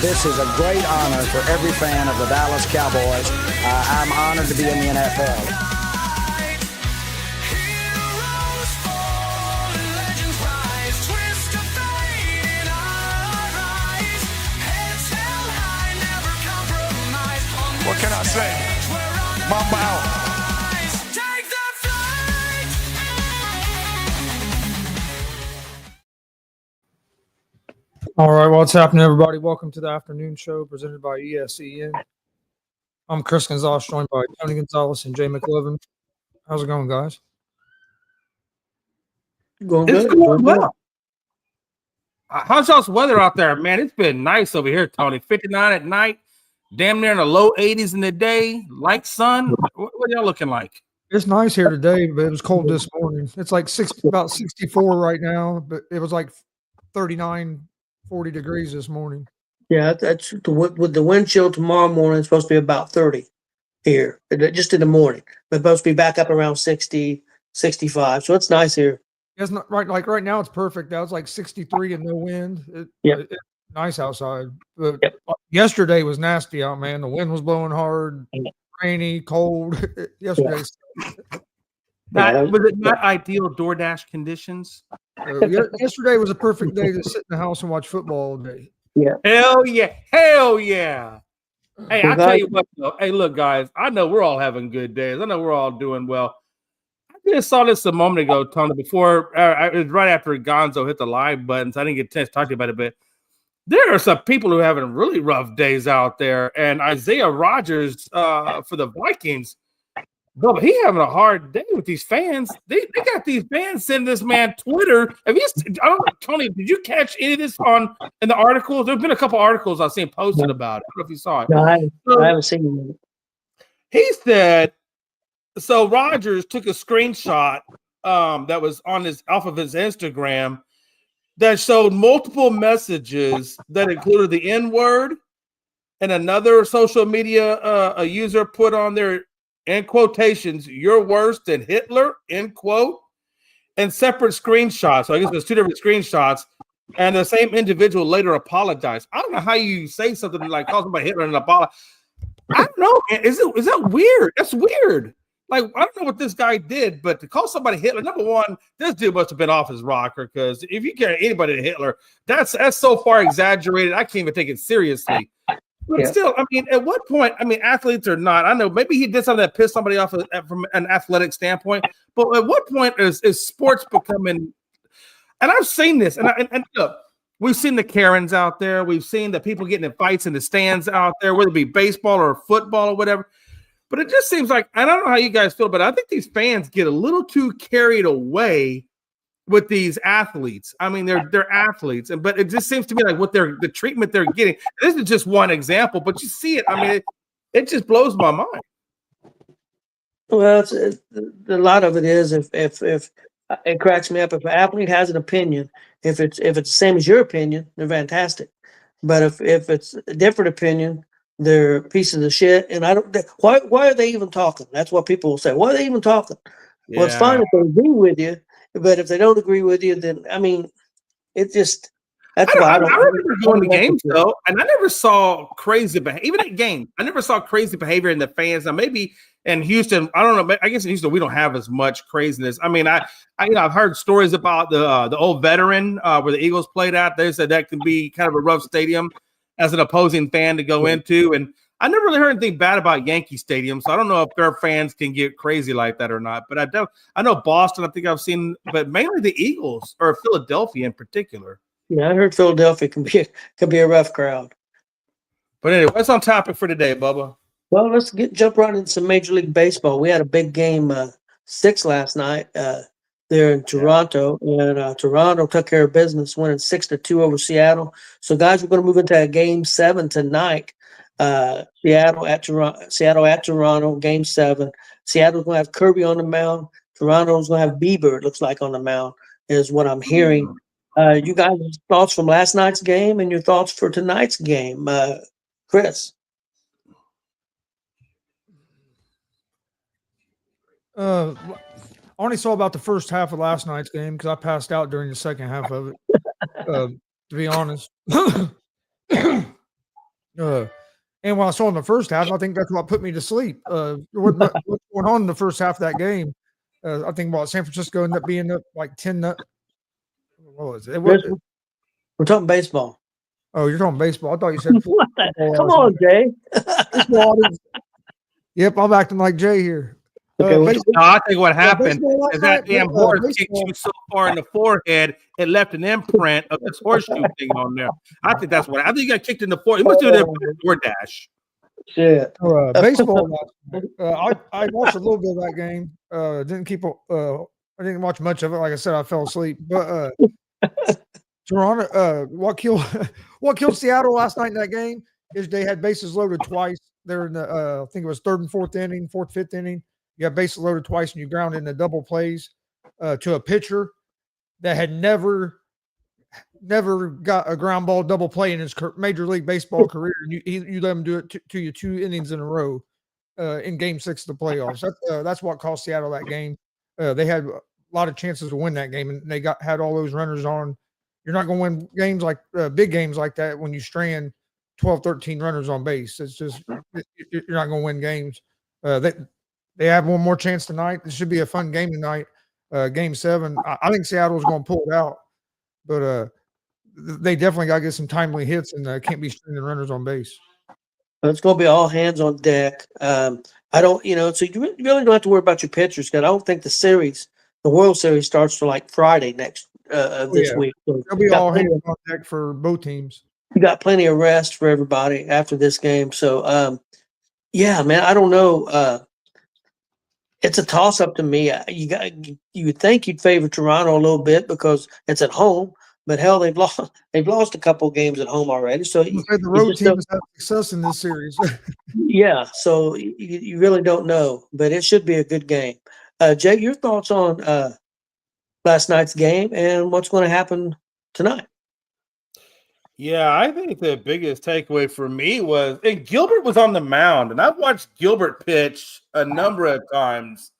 this is a great honor for every fan of the Dallas Cowboys. I'm honored to be in the NFL. What can I say? Mamba out. All right, what's happening, everybody? Welcome to the afternoon show presented by ESEN. I'm Chris Gonzalez, joined by Tony Gonzalez and Jay McLovin. How's it going, guys? It's going well. How's y'all's weather out there, man? It's been nice over here, Tony. 59 at night, damn near in the low 80s in the day, light sun. What y'all looking like? It's nice here today, but it was cold this morning. It's like about 64 right now, but it was like 39, 40 degrees this morning. Yeah, that's with the wind chill tomorrow morning. It's supposed to be about 30 here, just in the morning. But supposed to be back up around 60, 65. So it's nice here. It's not right. Like right now, it's perfect. Now it's like 63 and no wind. It's nice outside. But yesterday was nasty out, man. The wind was blowing hard, rainy, cold. Yesterday. Was it not ideal DoorDash conditions? Yesterday was a perfect day to sit in the house and watch football all day. Yeah. Hell yeah. Hell yeah. Hey, I tell you what, though. Hey, look, guys, I know we're all having good days. I know we're all doing well. I just saw this a moment ago, Tony, before it was right after Gonzo hit the live button, so I didn't get a chance to talk to you about it, but there are some people who are having really rough days out there. And Isaiah Rodgers for the Vikings, but he having a hard day with these fans. They got these fans sending this man Twitter. I don't know, Tony, did you catch any of this in the articles? There's been a couple articles I've seen posted about it. I don't know if you saw it. No, I haven't seen it. He said, so Rodgers took a screenshot that was off of his Instagram that showed multiple messages that included the N-word, and another social media a user put on there, in quotations, "You're worse than Hitler," end quote, and separate screenshots. So I guess there's two different screenshots, and the same individual later apologized. I don't know how you say something like call somebody Hitler and apologize. I don't know. Is that weird? That's weird. Like, I don't know what this guy did, but to call somebody Hitler, number one, this dude must have been off his rocker, because if you carry anybody to Hitler, that's so far exaggerated, I can't even take it seriously. But still, I mean, at what point, I mean, athletes or not, I know maybe he did something that pissed somebody off from an athletic standpoint, but at what point is sports becoming, and I've seen this, and look, we've seen the Karens out there, we've seen the people getting in fights in the stands out there, whether it be baseball or football or whatever. But it just seems like, I don't know how you guys feel, but I think these fans get a little too carried away with these athletes. I mean, they're athletes, but it just seems to me like the treatment they're getting. This is just one example, but you see it. I mean, it just blows my mind. Well, a lot of it is if it cracks me up. If an athlete has an opinion, if it's the same as your opinion, they're fantastic. But if it's a different opinion, they're pieces of shit. And why are they even talking? That's what people will say. Why are they even talking? Yeah. Well, it's fine if they agree with you, but if they don't agree with you, then I mean, it just that's why I remember going to games though, and I never saw crazy behavior. Even at games, I never saw crazy behavior in the fans. Now maybe in Houston, I don't know. I guess in Houston we don't have as much craziness. I mean, I've heard stories about the old veteran where the Eagles played at. They said that could be kind of a rough stadium as an opposing fan to go into, and I never really heard anything bad about Yankee Stadium, so I don't know if their fans can get crazy like that or not. But I know Boston, I think I've seen, but mainly the Eagles or Philadelphia in particular. Yeah, I heard Philadelphia can be a rough crowd. But anyway, what's on topic for today, Bubba? Well, let's jump right into some Major League Baseball. We had a big game 6 last night there in Toronto, and Toronto took care of business, winning 6-2 over Seattle. So, guys, we're going to move into Game 7 tonight. Seattle at Toronto, Game 7. Seattle's going to have Kirby on the mound. Toronto's going to have Bieber, it looks like, on the mound, is what I'm hearing. You guys' thoughts from last night's game and your thoughts for tonight's game, Chris? I only saw about the first half of last night's game because I passed out during the second half of it. To be honest, And when I saw in the first half, I think that's what put me to sleep. What's going on in the first half of that game? I think about San Francisco ended up being up like 10. What was it? We're talking baseball. Oh, you're talking baseball. I thought you said What the? Come on, Jay. Yep, I'm acting like Jay here. No, I think what happened is that damn horse kicked you so far in the forehead, it left an imprint of this horseshoe thing on there. I think that's what I think you got kicked in the forehead. He must do that DoorDash. Shit. Baseball. I watched a little bit of that game. Didn't keep. I didn't watch much of it. Like I said, I fell asleep. But Toronto. What killed Seattle last night in that game is they had bases loaded twice. They're in the I think it was third and fourth inning, fourth, fifth inning. You got bases loaded twice, and you ground into double plays to a pitcher that had never got a ground ball double play in his Major League Baseball career. And you let him do it to you 2 innings in a row in Game 6 of the playoffs. That's what cost Seattle that game. They had a lot of chances to win that game, and they had all those runners on. You're not going to win games like big games like that when you strand 12, 13 runners on base. It's just you're not going to win games. They have one more chance tonight. This should be a fun game tonight. Game 7. I think Seattle's going to pull it out, but they definitely got to get some timely hits and can't be stranding runners on base. It's going to be all hands on deck. I don't, so you really don't have to worry about your pitchers because I don't think the World Series starts till like Friday next this week. So it'll be all hands on deck for both teams. You got plenty of rest for everybody after this game. So, yeah, man, I don't know. It's a toss up to me. You would think you'd favor Toronto a little bit because it's at home, but hell, they've lost a couple of games at home already. So the road teams have success in this series. Yeah, so you really don't know, but it should be a good game. Jay, your thoughts on last night's game and what's going to happen tonight? Yeah, I think the biggest takeaway for me was Gilbert was on the mound, and I've watched Gilbert pitch a number of times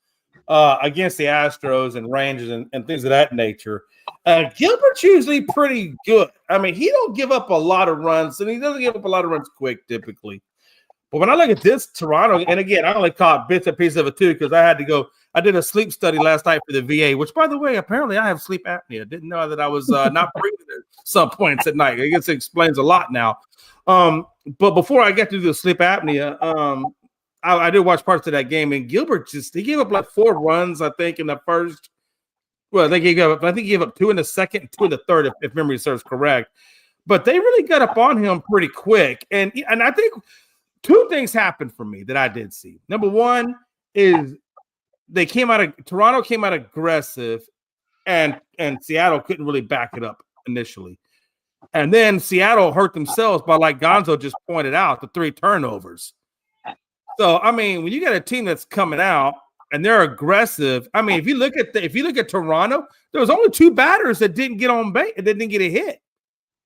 against the Astros and Rangers and things of that nature. Gilbert's usually pretty good. I mean, he don't give up a lot of runs, and he doesn't give up a lot of runs quick typically. But when I look at this Toronto, and again, I only caught bits and pieces of it too because I did a sleep study last night for the VA, which, by the way, apparently I have sleep apnea. Didn't know that I was not breathing at some points at night. I guess it explains a lot now. But before I get to the sleep apnea, I did watch parts of that game, and Gilbert he gave up like 4 runs, I think, in the first. Well, I think he gave up 2 in the second, 2 in the third, if memory serves correct. But they really got up on him pretty quick, and I think 2 things happened for me that I did see. Number one is Toronto came out aggressive, and Seattle couldn't really back it up initially. And then Seattle hurt themselves by, like Gonzo just pointed out, the 3 turnovers. So, I mean, when you got a team that's coming out and they're aggressive, I mean, if you look at Toronto, there was only 2 batters that didn't get on base, that didn't get a hit.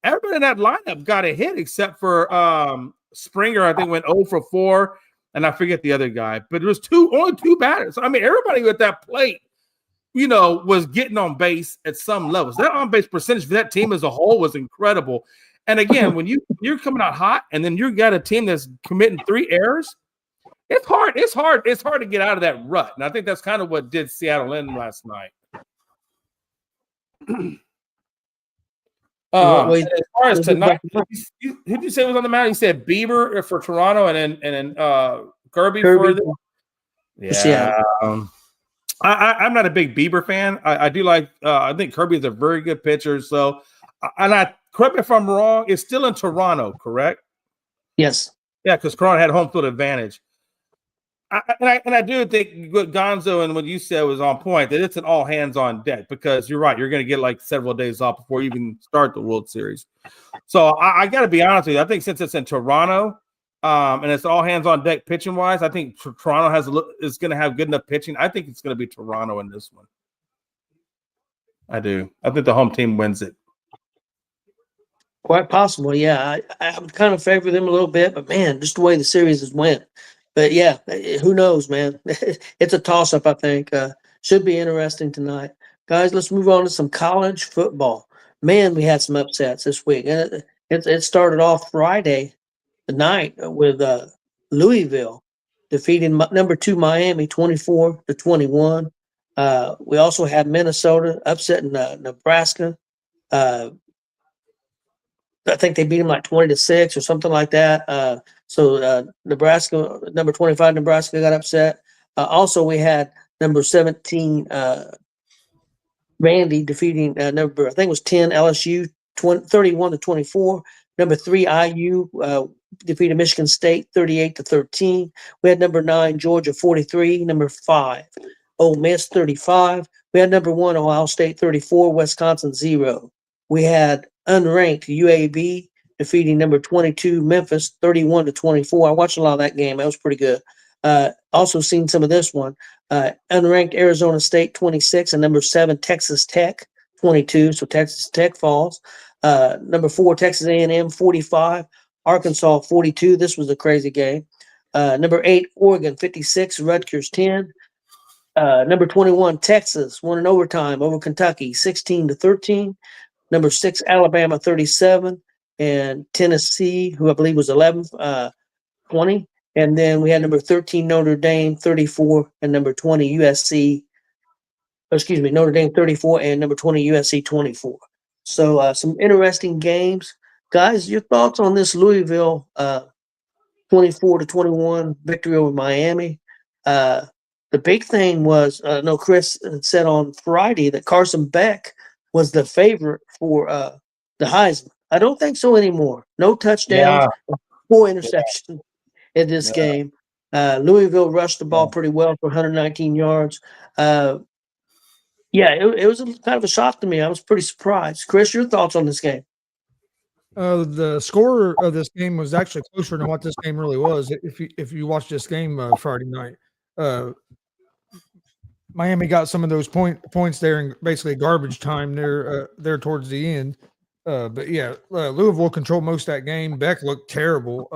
Everybody in that lineup got a hit except for Springer. I think went 0 for 4. And I forget the other guy, but there was only 2 batters. I mean, everybody at that plate, was getting on base at some levels. That on base percentage for that team as a whole was incredible. And again, when you're coming out hot, and then you got a team that's committing 3 errors, it's hard. It's hard to get out of that rut. And I think that's kind of what did Seattle in last night. As far as tonight, who did you say was on the mound? You said Bieber for Toronto, and then Kirby for the. Yeah, I'm not a big Bieber fan. I do like. I think Kirby is a very good pitcher. So, correct me if I'm wrong. It's still in Toronto, correct? Yes. Yeah, because Toronto had home field advantage. I do think what Gonzo and what you said was on point, that it's an all hands on deck, because you're right. You're going to get like several days off before you even start the World Series. So I got to be honest with you. I think since it's in Toronto and it's all hands on deck pitching wise, I think Toronto is going to have good enough pitching. I think it's going to be Toronto in this one. I do. I think the home team wins it. Quite possible. Yeah. I would kind of favor them a little bit, but man, just the way the series has went. But yeah, who knows, man? It's a toss-up, I think. Should be interesting tonight. Guys, let's move on to some college football. Man, we had some upsets this week. It started off Friday night with Louisville defeating number 2 Miami 24-21. We also had Minnesota upsetting Nebraska. I think they beat them like 20-6 or something like that. So Nebraska, number 25 Nebraska got upset. Also, we had number 17 Vandy defeating number, I think it was 10 LSU 31-24. Number 3 IU defeated Michigan State 38-13. We had number 9 Georgia 43. Number 5 Ole Miss 35. We had number 1 Ohio State 34. Wisconsin 0. We had unranked UAB defeating number 22 Memphis 31-24. I watched a lot of that game. That was pretty good. Also seen some of this one. Unranked Arizona State 26 and number 7 Texas Tech 22. So Texas Tech falls. Number 4 Texas A&M 45. Arkansas 42. This was a crazy game. Number 8 Oregon 56. Rutgers 10. Number 21 Texas won in overtime over Kentucky 16-13. Number 6 Alabama 37 and Tennessee, who I believe was 11, 20. And then we had number 13 Notre Dame 34 and number 20 USC. Excuse me, Notre Dame 34 and number 20 USC 24. So some interesting games, guys. Your thoughts on this Louisville 24-21 victory over Miami? The big thing was, no, Chris said on Friday that Carson Beck was the favorite for the Heisman. I don't think so anymore. No touchdowns, 4 interceptions in this game. Louisville rushed the ball pretty well for 119 yards. It was kind of a shock to me. I was pretty surprised. Chris, your thoughts on this game? The score of this game was actually closer than what this game really was. If you watch this game Friday night, Miami got some of those points there in basically garbage time there towards the end. But yeah, Louisville controlled most of that game. Beck looked terrible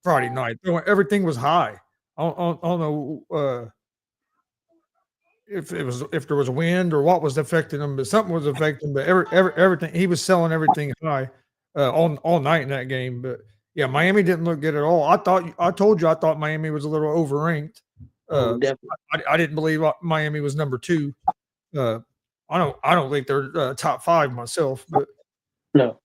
Friday night. Everything was high. I don't know if there was a wind or what was affecting him, but something was affecting him. But everything, he was selling everything high all night in that game. But yeah, Miami didn't look good at all. I thought Miami was a little overranked. I didn't believe Miami was number 2. I don't think they're top 5 myself, but no.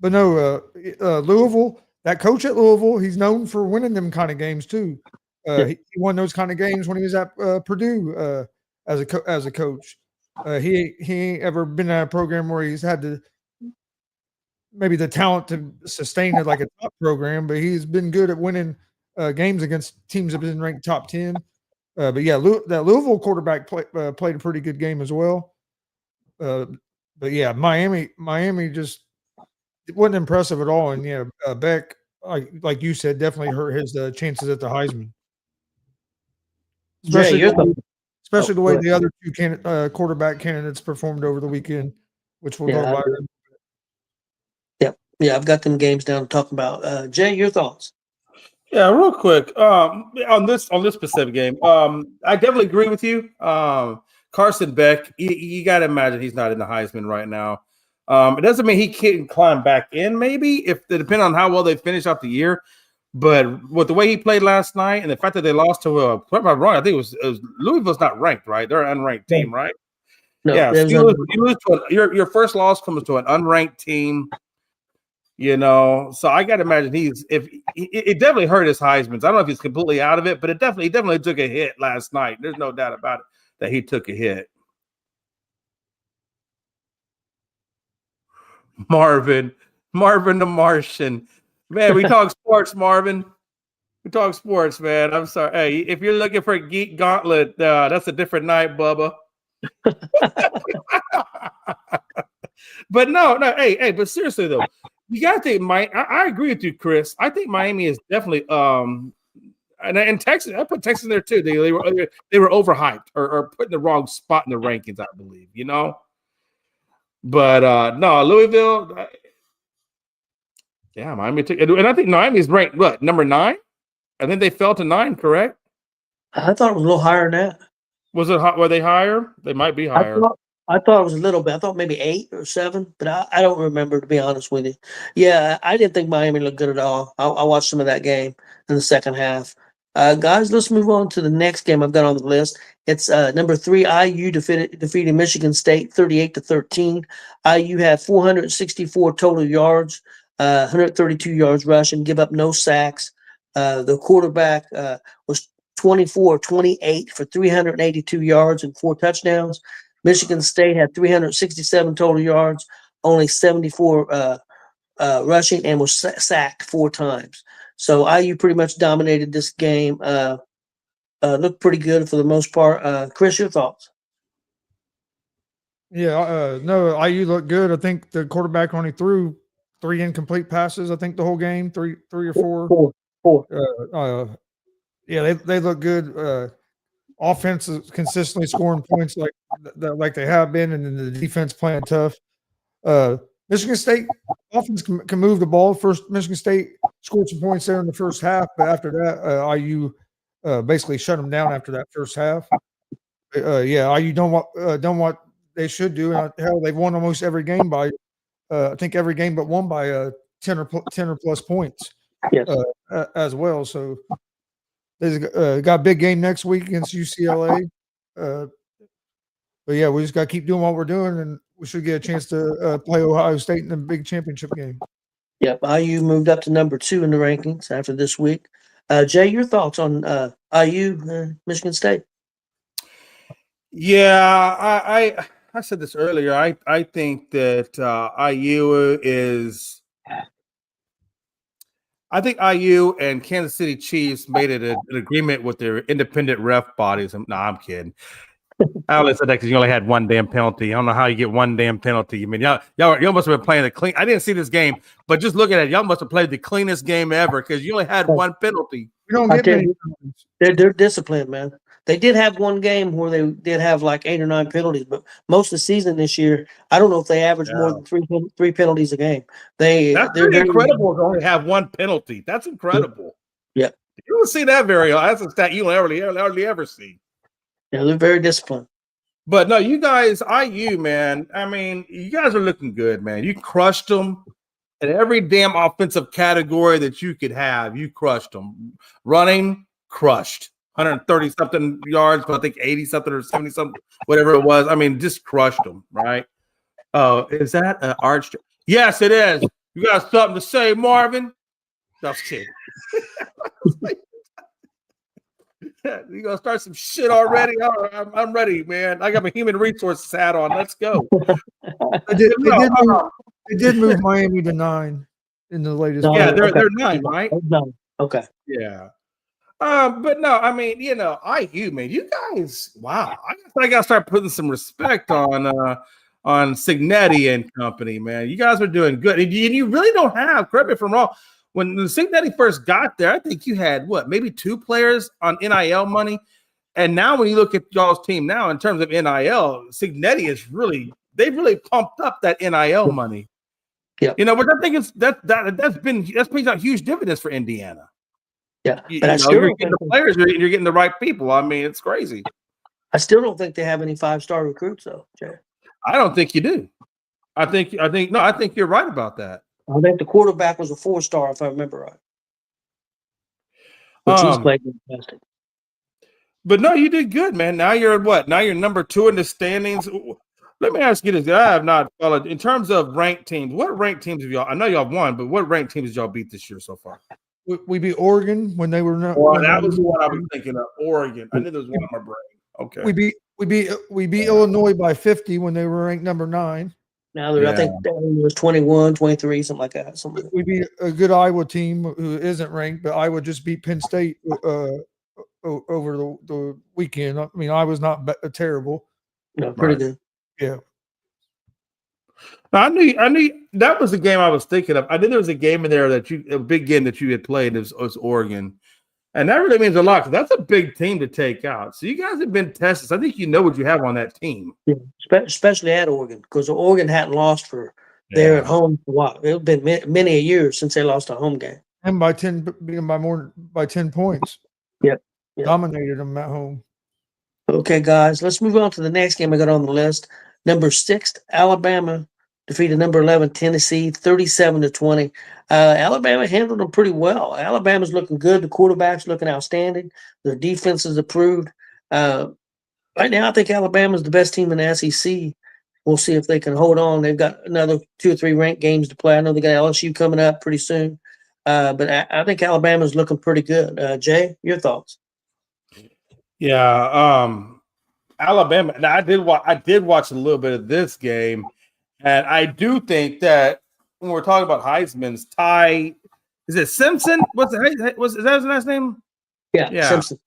Louisville, that coach at Louisville, he's known for winning them kind of games too. He won those kind of games when he was at Purdue as a coach. He ain't ever been at a program where he's had maybe the talent to sustain it like a top program, but he's been good at winning games against teams that have been ranked top 10. But yeah, that Louisville quarterback played a pretty good game as well. But yeah, Miami just wasn't impressive at all. And yeah, Beck, like you said, definitely hurt his chances at the Heisman. Especially the way the other 2 quarterback candidates performed over the weekend, which we'll talk about. Yeah, I've got them games down to talk about. Jay, your thoughts? Yeah, real quick. On this specific game, I definitely agree with you. Carson Beck, you got to imagine he's not in the Heisman right now. It doesn't mean he can't climb back in, maybe, if they depend on how well they finish out the year. But with the way he played last night and the fact that they lost to correct me if I'm wrong, I think it was Louisville's not ranked, right? They're an unranked team, right? No, yeah. So you lose to your first loss comes to an unranked team. You know, so I got to imagine it definitely hurt his Heisman's. I don't know if he's completely out of it, but he definitely took a hit last night. There's no doubt about it that he took a hit. Marvin the Martian. Man, we talk sports, Marvin. We talk sports, man. I'm sorry. Hey, if you're looking for a Geek Gauntlet, that's a different night, Bubba. But no. Hey, but seriously though, you gotta think. I agree with you, Chris. I think Miami is definitely and Texas. I put Texas in there too. They were overhyped or put in the wrong spot in the rankings, I believe. You know. But no, Louisville. Yeah, Miami took, and I think Miami's ranked what, number 9? I think they fell to 9, correct? I thought it was a little higher than that. Was it? Were they higher? They might be higher. I thought it was a little bit. I thought maybe 8 or 7, but I don't remember, to be honest with you. Yeah, I didn't think Miami looked good at all. I watched some of that game in the second half. Guys, let's move on to the next game I've got on the list. It's number 3, IU defeated Michigan State 38-13. IU had 464 total yards, 132 yards rushing, give up no sacks. The quarterback was 24-28 for 382 yards and 4 touchdowns. Michigan State had 367 total yards, only 74 rushing, and was sacked 4 times. So IU pretty much dominated this game. Looked pretty good for the most part. Chris, your thoughts? Yeah, no, IU looked good. I think the quarterback only threw 3 incomplete passes. I think the whole game, three or 4. 4. Yeah, they look good. Offense is consistently scoring points like they have been, and then the defense playing tough. Michigan State offense can move the ball. First, Michigan State scored some points there in the first half, but after that, IU basically shut them down after that first half. Yeah, IU done what they should do. Hell, they've won almost every game by I think every game but one by 10 or plus points. Yes. As well. So they got a big game next week against UCLA. But yeah, we just got to keep doing what we're doing, and we should get a chance to play Ohio State in the big championship game. Yep, IU moved up to number 2 in the rankings after this week. Jay, your thoughts on IU, Michigan State? Yeah, I said this earlier. I think that IU is. I think IU and Kansas City Chiefs made it an agreement with their independent ref bodies. No, I'm kidding. I only said that because you only had 1 damn penalty. I don't know how you get 1 damn penalty. I mean, y'all must have been playing the clean. I didn't see this game, but just looking at it, y'all must have played the cleanest game ever because you only had 1 penalty. We don't get many. They're disciplined, man. They did have one game where they did have like 8 or 9 penalties, but most of the season this year, I don't know if they average more than three penalties a game. That's pretty incredible to only have 1 penalty. That's incredible. Yeah. You don't see that very often. That's a stat you don't hardly ever see. Yeah, they're very disciplined. But no, you guys, IU, man, I mean, you guys are looking good, man. You crushed them in every damn offensive category that you could have. You crushed them. Running, crushed. 130-something yards, but I think 80-something or 70-something, whatever it was. I mean, just crushed them, right? Oh, is that an arch? Yes, it is. You got something to say, Marvin? That's kidding. You gonna start some shit already? I'm ready, man. I got my human resources hat on. Let's go. They did move Miami to 9 in the latest. Yeah, they're 9, right? 9. Okay. Yeah. But no, I mean, IU, man, you guys, wow. I gotta start putting some respect on Cignetti and company, man. You guys are doing good. And you really don't have, correct me if I'm wrong, when Cignetti first got there, I think you had maybe 2 players on NIL money. And now when you look at y'all's team now in terms of NIL, Cignetti is they've really pumped up that NIL money. Yeah. Which I think that's paid out huge dividends for Indiana. Yeah, but you're getting the players, you're getting the right people. I mean, it's crazy. I still don't think they have any 5-star recruits, though, Jay. I don't think you do. I think you're right about that. I think the quarterback was a 4-star, if I remember right. Which he's played fantastic. But no, you did good, man. Now you're what? Now you're number 2 in the standings. Let me ask you this. I have not followed in terms of ranked teams. What ranked teams have y'all? I know y'all won, but what ranked teams did y'all beat this year so far? We beat Oregon when they were not. Well, that was what I was thinking of. Oregon. I knew there was one on my brain. Okay. We beat Illinois by 50 when they were ranked number 9. Now I think it was 21, 23, something like that. We beat a good Iowa team who isn't ranked, but Iowa just beat Penn State over the weekend. I mean, Iowa's not terrible. No, pretty good. Yeah. I knew that was the game I was thinking of. I knew there was a game in there a big game that you had played. It was Oregon, and that really means a lot because that's a big team to take out. So you guys have been tested. So I think you know what you have on that team. Yeah, especially at Oregon, because Oregon hadn't lost there at home for a while. It's been many a year since they lost a home game, and by 10 points. Yep. Dominated them at home. Okay, guys, let's move on to the next game I got on the list. Number 6, Alabama defeated number 11, Tennessee, 37-20. Alabama handled them pretty well. Alabama's looking good. The quarterback's looking outstanding. Their defense is improved. Right now, I think Alabama's the best team in the SEC. We'll see if they can hold on. They've got another 2 or 3 ranked games to play. I know they got LSU coming up pretty soon. But I think Alabama's looking pretty good. Jay, your thoughts? Yeah, Alabama. Now, I did watch a little bit of this game, and I do think that when we're talking about Heisman's, Ty, is it Simpson? Is that his last name? Yeah. Simpson.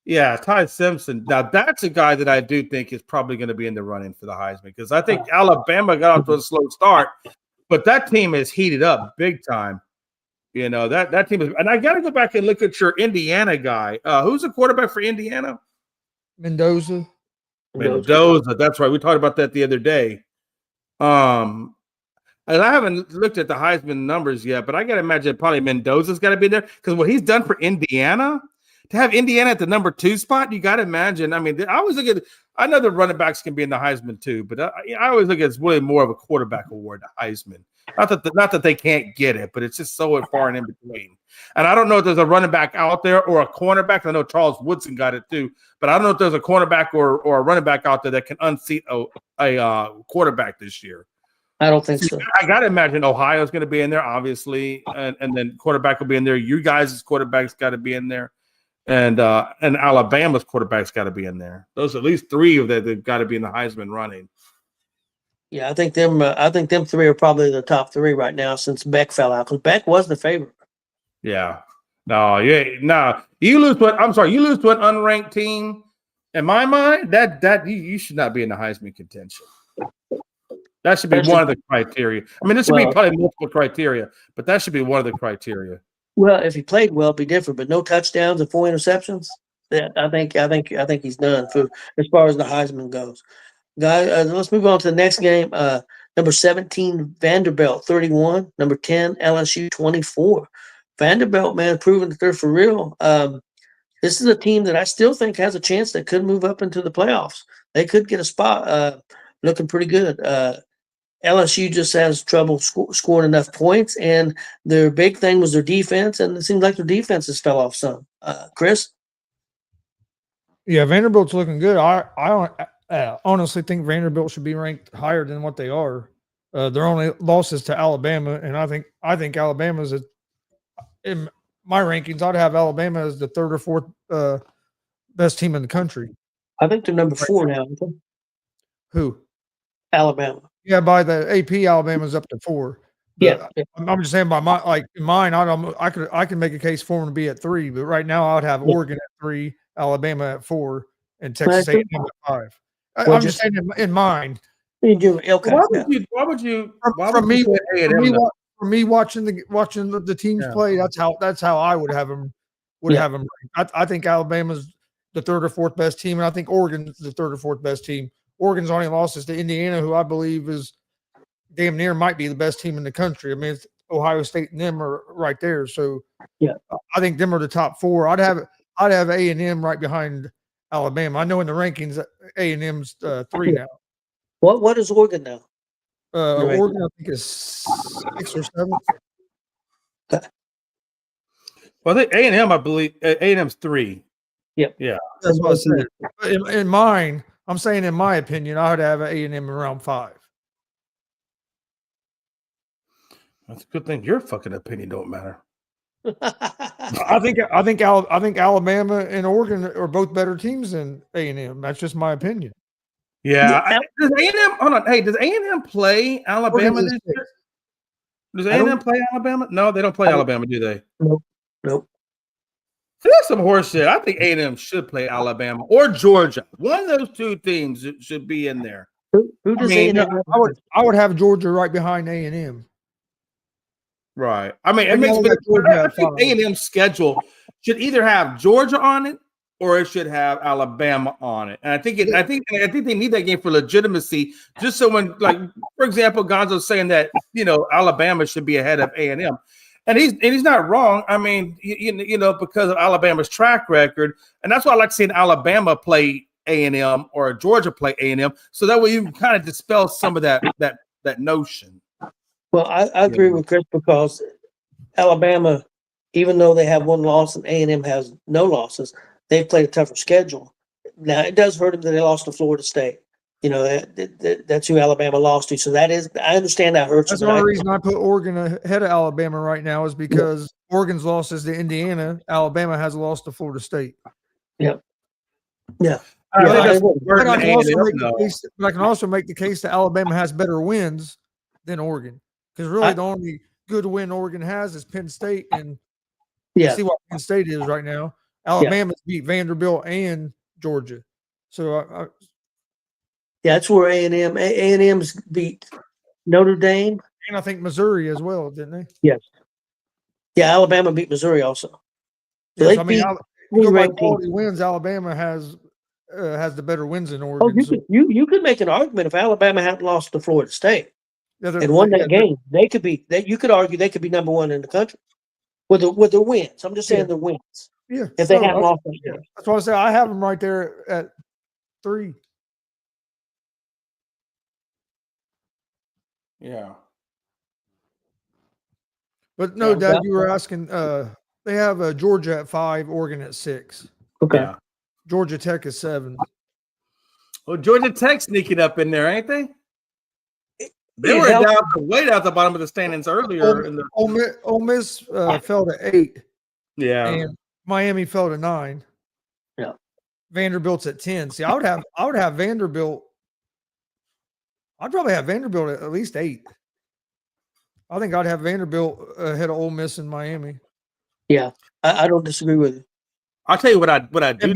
Yeah, Ty Simpson. Now, that's a guy that I do think is probably going to be in the running for the Heisman, because I think Alabama got off to a slow start, but that team is heated up big time. You know, that team is, and I got to go back and look at your Indiana guy. Who's the quarterback for Indiana? Mendoza. That's right. We talked about that the other day. And I haven't looked at the Heisman numbers yet, but I got to imagine probably Mendoza's got to be there, because what he's done for Indiana, to have Indiana at the number 2 spot, you got to imagine. I mean, I always look at, I know the running backs can be in the Heisman too, but I always look at it's really more of a quarterback award, the Heisman. Not that they can't get it, but it's just so far and in between. And I don't know if there's a running back out there or a cornerback. I know Charles Woodson got it too, but I don't know if there's a cornerback or a running back out there that can unseat a quarterback this year. I don't think so. I got to imagine Ohio's going to be in there, obviously, and then quarterback will be in there. You guys' quarterback's got to be in there, and Alabama's quarterback's got to be in there. Those at least 3 of them have got to be in the Heisman running. Yeah, I think them 3 are probably the top 3 right now since Beck fell out, because Beck was the favorite. Yeah. You lose to an unranked team. In my mind, that you should not be in the Heisman contention. That should be one of the criteria. I mean, this should be probably multiple criteria, but that should be one of the criteria. Well, if he played well, it'd be different. But no touchdowns and 4 interceptions. Yeah, I think he's done for as far as the Heisman goes. Guys, let's move on to the next game. Number 17, Vanderbilt, 31. Number 10, LSU, 24. Vanderbilt, man, proving that they're for real. This is a team that I still think has a chance that could move up into the playoffs. They could get a spot. Looking pretty good. LSU just has trouble scoring enough points, and their big thing was their defense, and it seems like their defenses fell off some. Chris? Yeah, Vanderbilt's looking good. I honestly think Vanderbilt should be ranked higher than what they are. Their only losses to Alabama, and I think Alabama's in my rankings. I'd have Alabama as the 3rd or 4th best team in the country. I think they're number 4 now. Who? Alabama. Yeah, by the AP, Alabama's up to 4. Yeah. I'm just saying by mine. I can make a case for them to be at 3, but right now I'd have Oregon at 3, Alabama at 4, and Texas A&M at 5. I'm just saying in mine. Okay. Why would you? For me, watching the teams play, that's how I would have them. Have them. I think Alabama's the 3rd or 4th best team, and I think Oregon's the 3rd or 4th best team. Oregon's only losses to Indiana, who I believe is damn near might be the best team in the country. I mean, it's Ohio State and them are right there. So yeah, I think them are the top 4. I'd have A&M right behind Alabama. I know in the rankings A&M's 3 now. What is Oregon now? Oregon, I think, is 6 or 7. Well, I think A&M, I believe A&M's 3. Yep. Yeah. That's what I said. In mine, I'm saying in my opinion, I would have A&M around 5. That's a good thing your fucking opinion don't matter. I think Alabama and Oregon are both better teams than A&M. That's just my opinion. Yeah. Does A&M hold on? Hey, does A&M play Alabama this year? Does A&M play Alabama? No, they don't play Alabama, do they? Nope. So that's some horse shit. I think A&M should play Alabama or Georgia. One of those 2 teams should be in there. Who does A&M? I would have Georgia right behind A&M. Right. I mean, I think A&M's schedule should either have Georgia on it or it should have Alabama on it. And I think they need that game for legitimacy. Just so when, like, for example, Gonzo's saying that Alabama should be ahead of A&M. And he's not wrong. I mean, because of Alabama's track record, and that's why I like seeing Alabama play A&M or Georgia play A&M, so that way you can kind of dispel some of that notion. Well, I agree with Chris because Alabama, even though they have one loss and A&M has no losses, they've played a tougher schedule. Now, it does hurt them that they lost to Florida State. That's who Alabama lost to. So I understand that hurts. That's the only reason I put Oregon ahead of Alabama right now is because Oregon's losses to Indiana. Alabama has lost to Florida State. Yep. Yeah. But I can also make the case that Alabama has better wins than Oregon. Because really the only good win Oregon has is Penn State. And see what Penn State is right now. Alabama's beat Vanderbilt and Georgia. So that's where A&M's beat Notre Dame. And I think Missouri as well, didn't they? Yes. Yeah, Alabama beat Missouri also. So yes, by quality wins, Alabama has the better wins in Oregon. You could make an argument if Alabama hadn't lost to Florida State and won that game, you could argue they could be number one in the country with the wins. I'm just saying the wins. Yeah. If they hadn't lost that game. That's why I say I have them right there at 3. Yeah. But no, Dad, you were asking, they have Georgia at 5, Oregon at 6. Okay. Yeah. Georgia Tech is 7. Well, Georgia Tech sneaking up in there, ain't they? They were way down at the bottom of the standings earlier. Ole Miss fell to 8. Yeah. And Miami fell to 9. Yeah. Vanderbilt's at 10. See, I would have Vanderbilt. I'd probably have Vanderbilt at least 8. I think I'd have Vanderbilt ahead of Ole Miss and Miami. Yeah, I don't disagree with you. I'll tell you what I do. Why the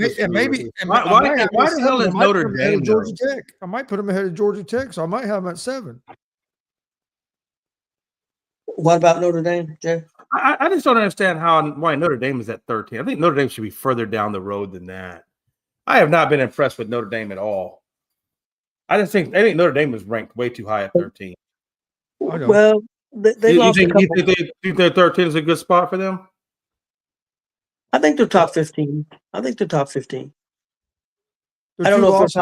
hell is Notre Dame Georgia Tech? I might put them ahead of Georgia Tech, so I might have them at 7. What about Notre Dame, Jay? I just don't understand why Notre Dame is at 13. I think Notre Dame should be further down the road than that. I have not been impressed with Notre Dame at all. I think Notre Dame was ranked way too high at 13. Well, they lost. You think their 13 is a good spot for them? I think they're top 15. I don't know if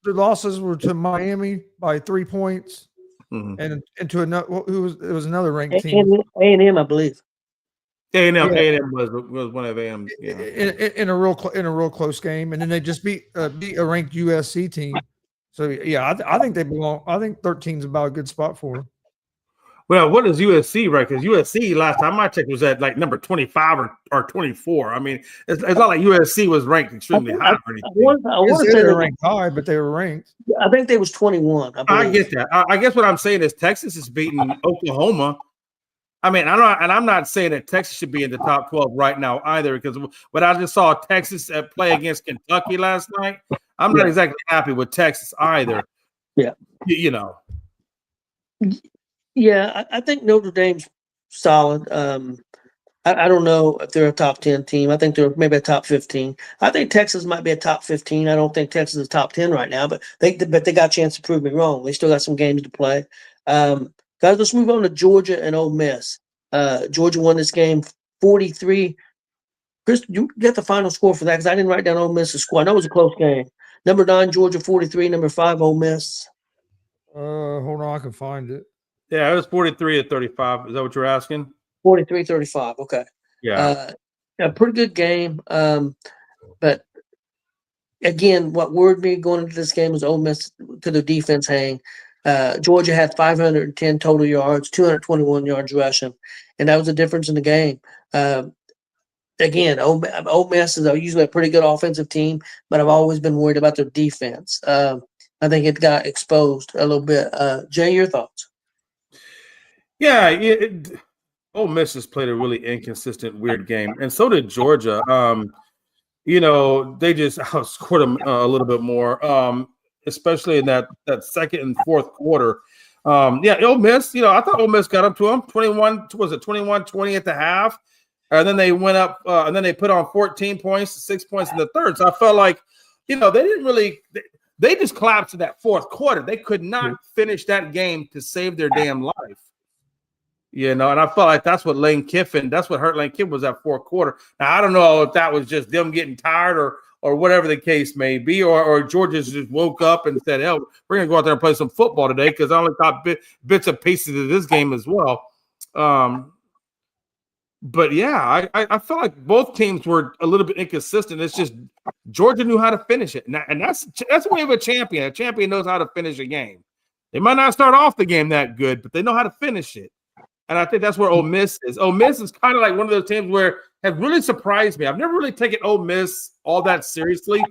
the losses were to Miami by 3 points, and to another it was another ranked team. A&M, I believe. A&M was one of A&M in a real close game, and then they just beat a ranked USC team. So yeah, I think they belong. I think 13 is about a good spot for them. Well, what is USC, right? Because USC last time I checked was at like number 25 or 24. I mean, it's not like USC was ranked extremely high or anything. I want to say they were ranked high, but they were ranked. I think they was 21. I get that. I guess what I'm saying is Texas is beating Oklahoma. I mean, I'm not saying that Texas should be in the top 12 right now either, because when I just saw Texas play against Kentucky last night, I'm not exactly happy with Texas either. Yeah. Yeah, I think Notre Dame's solid. I don't know if they're a top 10 team. I think they're maybe a top 15. I think Texas might be a top 15. I don't think Texas is top 10 right now, but they got a chance to prove me wrong. They still got some games to play. Guys, let's move on to Georgia and Ole Miss. Georgia won this game 43. Chris, you get the final score for that because I didn't write down Ole Miss's score. I know it was a close game. Number 9, Georgia 43. Number 5, Ole Miss. Hold on, I can find it. Yeah, it was 43-35. Is that what you're asking? 43-35. Okay. Yeah. A pretty good game. But again, what worried me going into this game was Ole Miss to the defense hang. Georgia had 510 total yards, 221 yards rushing, and that was the difference in the game. Again, Ole Miss is usually a pretty good offensive team, but I've always been worried about their defense. I think it got exposed a little bit. Jay, your thoughts? Yeah, Ole Miss has played a really inconsistent, weird game, and so did Georgia. They just outscored them a little bit more, especially in that second and fourth quarter. Ole Miss, I thought Ole Miss got up to them 21-20 at the half, and then they went up, and then they put on 14 points, 6 points in the third. So I felt like, they didn't really. They just collapsed in that fourth quarter. They could not finish that game to save their damn life. And I felt like that's what hurt Lane Kiffin was that fourth quarter. Now, I don't know if that was just them getting tired or whatever the case may be, or Georgia just woke up and said, hell, we're going to go out there and play some football today because I only caught bits and pieces of this game as well. But yeah, I felt like both teams were a little bit inconsistent. It's just Georgia knew how to finish it, and that's the way of a champion. A champion knows how to finish a game. They might not start off the game that good, but they know how to finish it. And I think that's where Ole Miss is. Ole Miss is kind of like one of those teams where have really surprised me. I've never really taken Ole Miss all that seriously.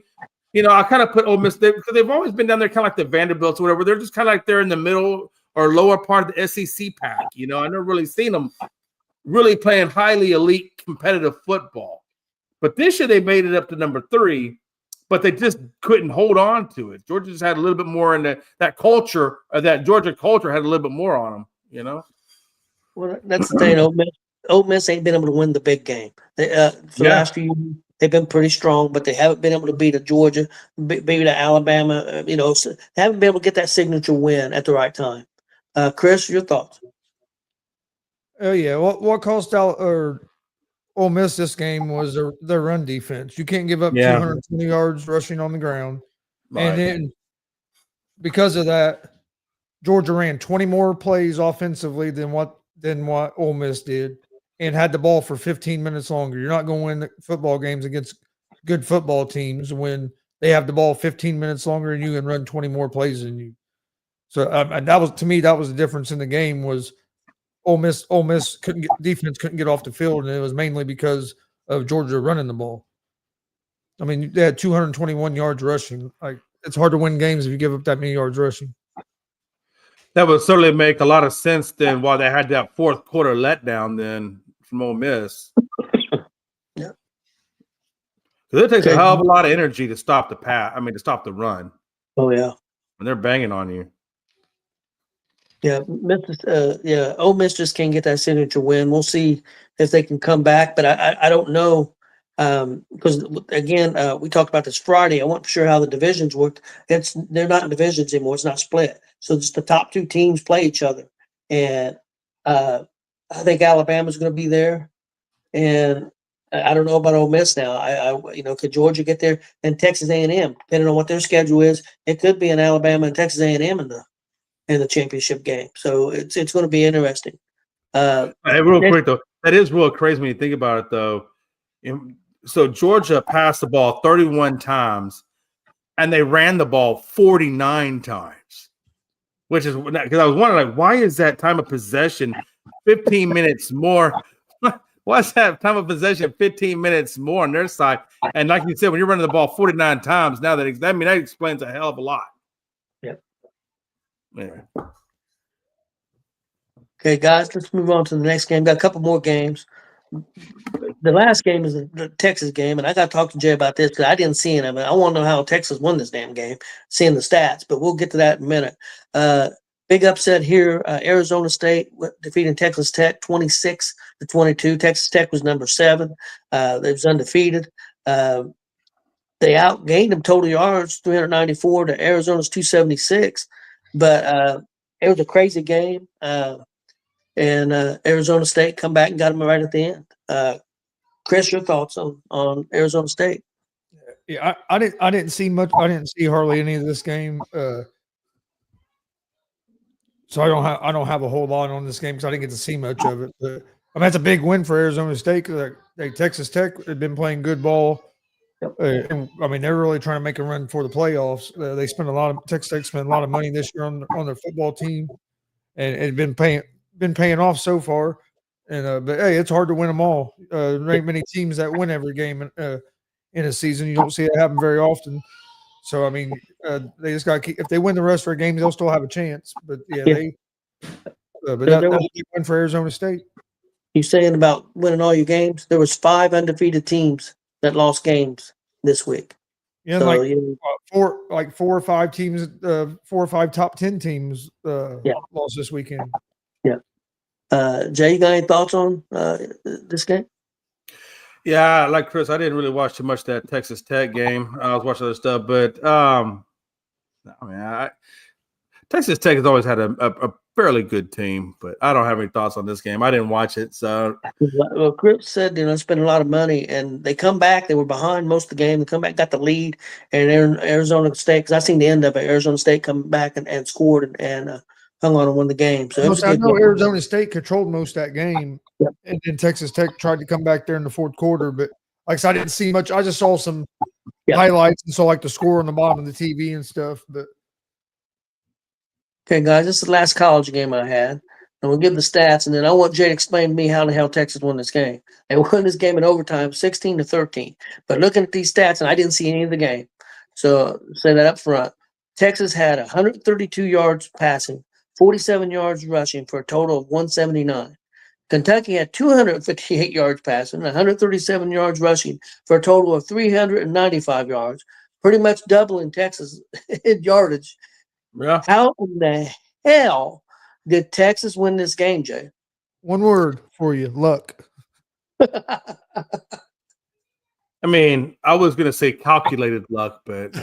You know, I kind of put Ole Miss there because they've always been down there kind of like the Vanderbilts or whatever. They're just kind of like they're in the middle or lower part of the SEC pack. You know, I've never really seen them really playing highly elite competitive football. But this year they made it up to number 3, but they just couldn't hold on to it. Georgia just had a little bit more in that culture, or that Georgia culture had a little bit more on them, you know? Well, that's the thing. Ole Miss ain't been able to win the big game. For the last few years, they've been pretty strong, but they haven't been able to beat a Georgia, beat a Alabama. So they haven't been able to get that signature win at the right time. Chris, your thoughts? Oh yeah, what cost Ole Miss this game was their run defense. You can't give up 220 yards rushing on the ground, and then because of that, Georgia ran 20 more plays offensively than what Ole Miss did, and had the ball for 15 minutes longer. You're not going to win the football games against good football teams when they have the ball 15 minutes longer and you can run 20 more plays than you. So and that was, to me, that was the difference in the game. Was Ole Miss defense couldn't get off the field, and it was mainly because of Georgia running the ball. I mean, they had 221 yards rushing. Like, it's hard to win games if you give up that many yards rushing. That would certainly make a lot of sense then why they had that fourth quarter letdown then from Ole Miss. Yeah. Because it takes a hell of a lot of energy to stop to stop the run. Oh, yeah. When they're banging on you. Yeah, Ole Miss just can't get that signature win. We'll see if they can come back, but I don't know because again we talked about this Friday. I wasn't sure how the divisions worked. They're not in divisions anymore. It's not split, so just the top 2 teams play each other, and I think Alabama's going to be there, and I don't know about Ole Miss now. Could Georgia get there, and Texas A&M, depending on what their schedule is, it could be an Alabama and Texas A&M in the championship game. So it's going to be interesting. Hey, real quick though, that is real crazy when you think about it though. So Georgia passed the ball 31 times and they ran the ball 49 times, which is because I was wondering, like, why is that time of possession 15 minutes more? What's that time of possession 15 minutes more on their side? And like you said, when you're running the ball 49 times, now that explains a hell of a lot. Yep. Yeah. Okay, guys, let's move on to the next game. Got a couple more games. The last game is the Texas game, and I got to talk to Jay about this because I didn't see it. I mean, I want to know how Texas won this damn game, seeing the stats, but we'll get to that in a minute. Big upset here. Arizona State defeating Texas Tech 26-22. Texas Tech was number 7. They was undefeated. They outgained them total yards, 394 to Arizona's 276. But it was a crazy game. And Arizona State come back and got them right at the end. Chris, your thoughts on Arizona State? Yeah, I didn't see much. I didn't see hardly any of this game. So I don't have a whole lot on this game because I didn't get to see much of it. But I mean, that's a big win for Arizona State because Texas Tech had been playing good ball. Yep. And, I mean, they're really trying to make a run for the playoffs. They spent Texas Tech spent a lot of money this year on their football team, and it had been paying off so far. And but hey, it's hard to win them all. There ain't many teams that win every game in a season. You don't see it happen very often. So I mean, they just got to keep. If they win the rest of their games, they'll still have a chance. But that's a big win for Arizona State. You saying about winning all your games? There was 5 undefeated teams that lost games this week. Yeah, so, four or five teams, 4 or 5 top 10 teams lost this weekend. Yeah. Jay, you got any thoughts on this game? Yeah, like Chris, I didn't really watch too much of that Texas Tech game. I was watching other stuff, but Texas Tech has always had a fairly good team, but I don't have any thoughts on this game. I didn't watch it, so. Well, Chris said, spend a lot of money, and they come back. They were behind most of the game. They come back, got the lead, and Arizona State, because I seen the end of it, Arizona State come back and scored and hung on and won the game. So I know Arizona State controlled most of that game, Yep. and then Texas Tech tried to come back there in the fourth quarter. But like I said, I didn't see much. I just saw some highlights and saw like the score on the bottom of the TV and stuff. But Okay, guys, this is the last college game I had. And we'll give the stats, and then I want Jay to explain to me how the hell Texas won this game. They won this game in overtime, 16-13. But looking at these stats, and I didn't see any of the game. So say that up front. Texas had 132 yards passing, 47 yards rushing for a total of 179. Kentucky had 258 yards passing, 137 yards rushing for a total of 395 yards, pretty much doubling Texas in yardage. Yeah. How in the hell did Texas win this game, Jay? one word for you: luck. I mean, I was gonna say calculated luck, but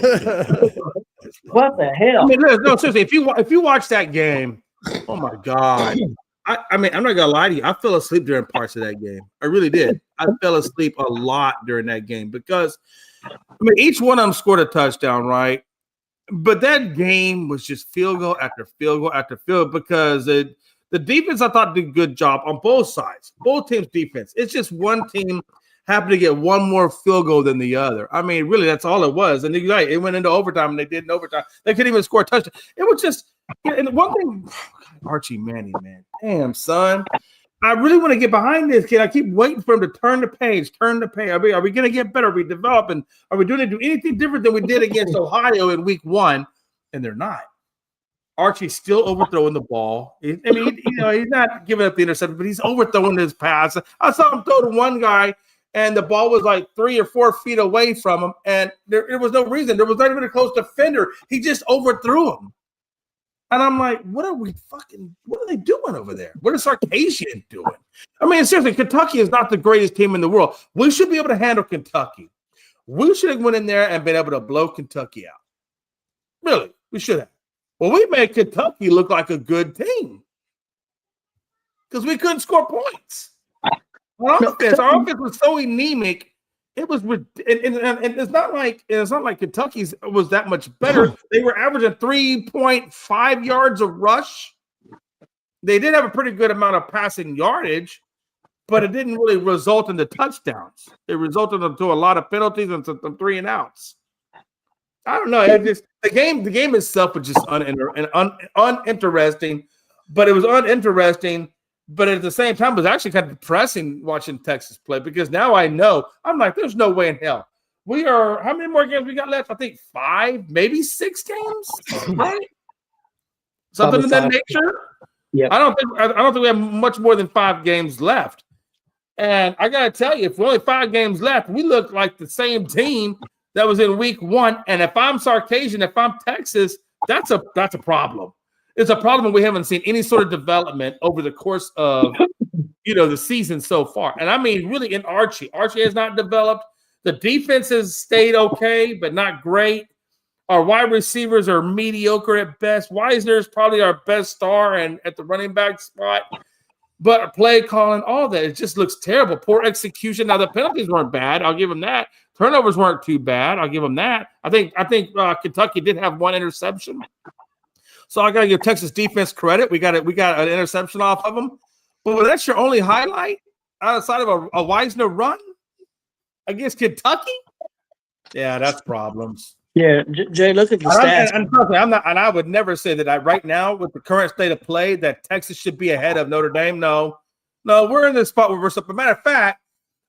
What the hell? I mean, no, seriously. If you watch that game, oh my god! I mean, I'm not gonna lie to you. I fell asleep during parts of that game. I really did. I fell asleep a lot during that game because, I mean, each one of them scored a touchdown, right? But that game was just field goal after field goal after field because the defense, I thought, did a good job on both sides, both teams' defense. It's just one team happened to get one more field goal than the other. I mean, really, that's all it was. And you're right, it went into overtime, and they did in overtime. They couldn't even score a touchdown. It was just, and one thing, Archie Manning, man, damn, son. I really want to get behind this kid. I keep waiting for him to turn the page. Are we going to get better? Are we developing? Are we doing anything different than we did against Ohio in week 1? And they're not. Archie's still overthrowing the ball. He's not giving up the interception, but he's overthrowing his pass. I saw him throw to one guy, and the ball was like 3 or 4 feet away from him, and there was no reason. There was not even a close defender. He just overthrew him. And I'm like, what are they doing over there? What is Sarkisian doing? I mean, seriously, Kentucky is not the greatest team in the world. We should be able to handle Kentucky. We should have went in there and been able to blow Kentucky out. Really, we should have. Well, we made Kentucky look like a good team because we couldn't score points. Our offense was so anemic. It was, and it's not like Kentucky's was that much better. They were averaging 3.5 yards a rush. They did have a pretty good amount of passing yardage, but it didn't really result in the touchdowns. It resulted into a lot of penalties and some 3 and outs. I don't know. The game itself was just uninteresting, but it was uninteresting. But at the same time, it was actually kind of depressing watching Texas play because now I know. I'm like, there's no way in hell. We are – how many more games we got left? I think 5, maybe 6 games, right? Something of that nature? Yeah. I don't think we have much more than 5 games left. And I got to tell you, if we only 5 games left, we look like the same team that was in week 1. And if I'm Sarkisian, if I'm Texas, that's a problem. It's a problem we haven't seen any sort of development over the course of, the season so far. And I mean, really, in Archie has not developed. The defense has stayed okay, but not great. Our wide receivers are mediocre at best. Wisner is probably our best star and at the running back spot. But play calling, all that, it just looks terrible. Poor execution. Now, the penalties weren't bad. I'll give them that. Turnovers weren't too bad. I'll give them that. I think Kentucky did have 1 interception. So I got to give Texas defense credit. We got an interception off of them. But that's your only highlight outside of a Wisner run against Kentucky? Yeah, that's problems. Yeah, Jay, look at the stats. And I would never say that right now with the current state of play that Texas should be ahead of Notre Dame. No, we're in this spot where we're – as a matter of fact,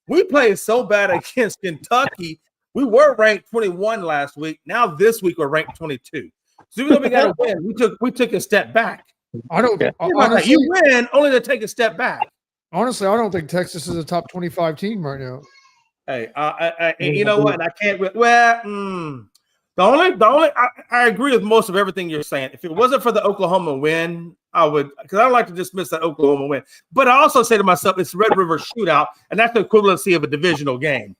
we played so bad against Kentucky. We were ranked 21 last week. Now this week we're ranked 22. So even though we got to win, we took a step back. Honestly, you win only to take a step back. Honestly, I don't think Texas is a top 25 team right now. Hey, you know what? I can't. Well, I agree with most of everything you're saying. If it wasn't for the Oklahoma win, I would, because I don't like to dismiss that Oklahoma win. But I also say to myself, it's Red River Shootout, and that's the equivalency of a divisional game.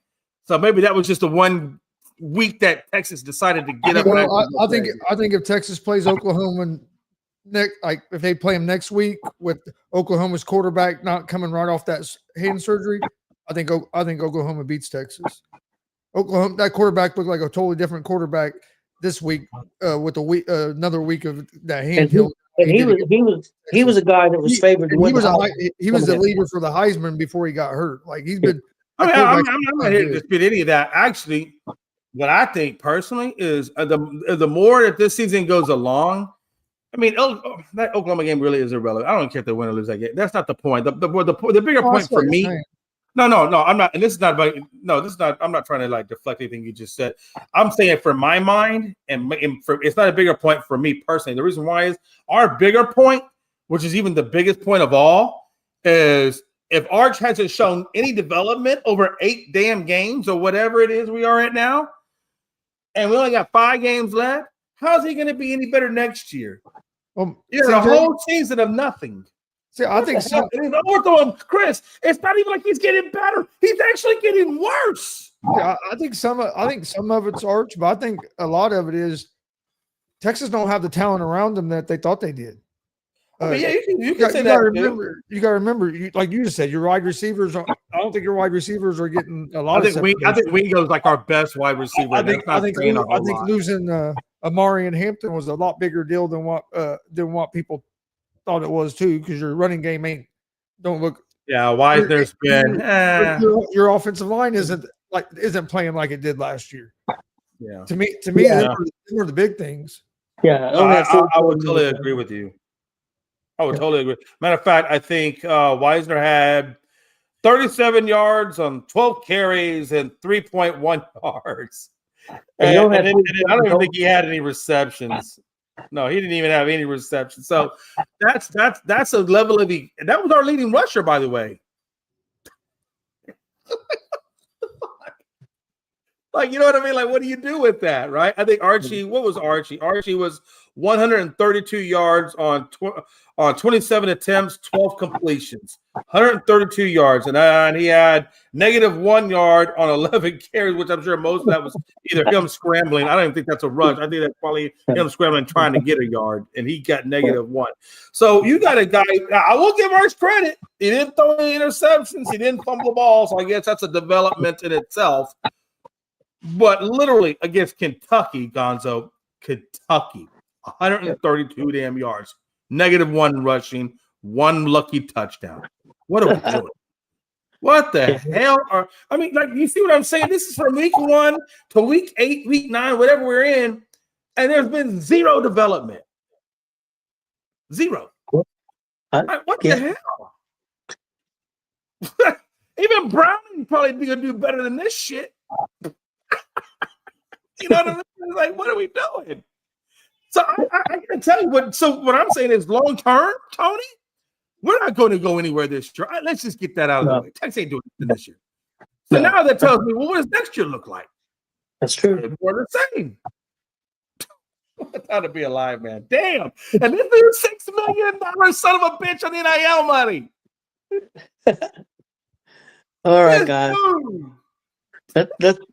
So maybe that was just the one week that Texas decided to get up. Well, I think if Texas plays Oklahoma if they play him next week with Oklahoma's quarterback not coming right off that hand surgery, I think Oklahoma beats Texas. Oklahoma, that quarterback looked like a totally different quarterback this week with another week of that hand healed. He was a guy that was favored to win. He was the leader for the Heisman before he got hurt. Like he's been. I'm not here to dispute any of that. Actually, what I think personally is the more that this season goes along, I mean, that Oklahoma game really is irrelevant. I don't care if they win or lose that game. That's not the point. The bigger point for me. No, I'm not. And this is not about. No, this is not. I'm not trying to like deflect anything you just said. I'm saying for my mind, and it's not a bigger point for me personally. The reason why is our bigger point, which is even the biggest point of all, is if Arch hasn't shown any development over 8 damn games or whatever it is we are at now, and we only got 5 games left, how's he going to be any better next year? A whole season of nothing. See, I think so. Chris, it's not even like he's getting better. He's actually getting worse. Yeah, I think some of it's Arch, but I think a lot of it is Texas don't have the talent around them that they thought they did. You can say that. You got to remember, like you just said, your wide receivers. I don't think your wide receivers are getting a lot. I think Wingo's like our best wide receiver. I think losing Amari and Hampton was a lot bigger deal than what people thought it was too, because your running game don't look. Yeah, Wisner's been your offensive line isn't playing like it did last year. Yeah, to me, they were the big things. Yeah, I would totally agree with you. I would totally agree. Matter of fact, I think Wisner had 37 yards on 12 carries and 3.1 yards. And I don't even think he had any receptions. No, he didn't even have any receptions. So that's a level of that was our leading rusher, by the way. Like, you know what I mean? Like, what do you do with that, right? I think Archie, what was Archie? Archie was 132 yards on 27 attempts, 12 completions, 132 yards. And he had -1 yard on 11 carries, which I'm sure most of that was either him scrambling. I don't even think that's a rush. I think that's probably him scrambling, trying to get a yard, and he got -1. So you got a guy. I will give Arch credit. He didn't throw any interceptions. He didn't fumble the ball. So I guess that's a development in itself. But literally against Kentucky, Gonzo, 132 damn yards, -1 rushing, 1 lucky touchdown. What are we doing? What the hell like, you see what I'm saying? This is from week 1 to week 8, week 9, whatever we're in, and there's been 0 development. 0. What the hell? Even Browning probably gonna do better than this shit. You know what I mean? Like, what are we doing? So I can tell you what. So what I'm saying is, long term, Tony, we're not going to go anywhere this year. Let's just get that out of the way. Texas ain't doing it this year. So now that tells me, well, what does next year look like? That's true. We're the same. How to be alive, man. Damn. And this is $6 million son of a bitch on NIL money. All right, guys.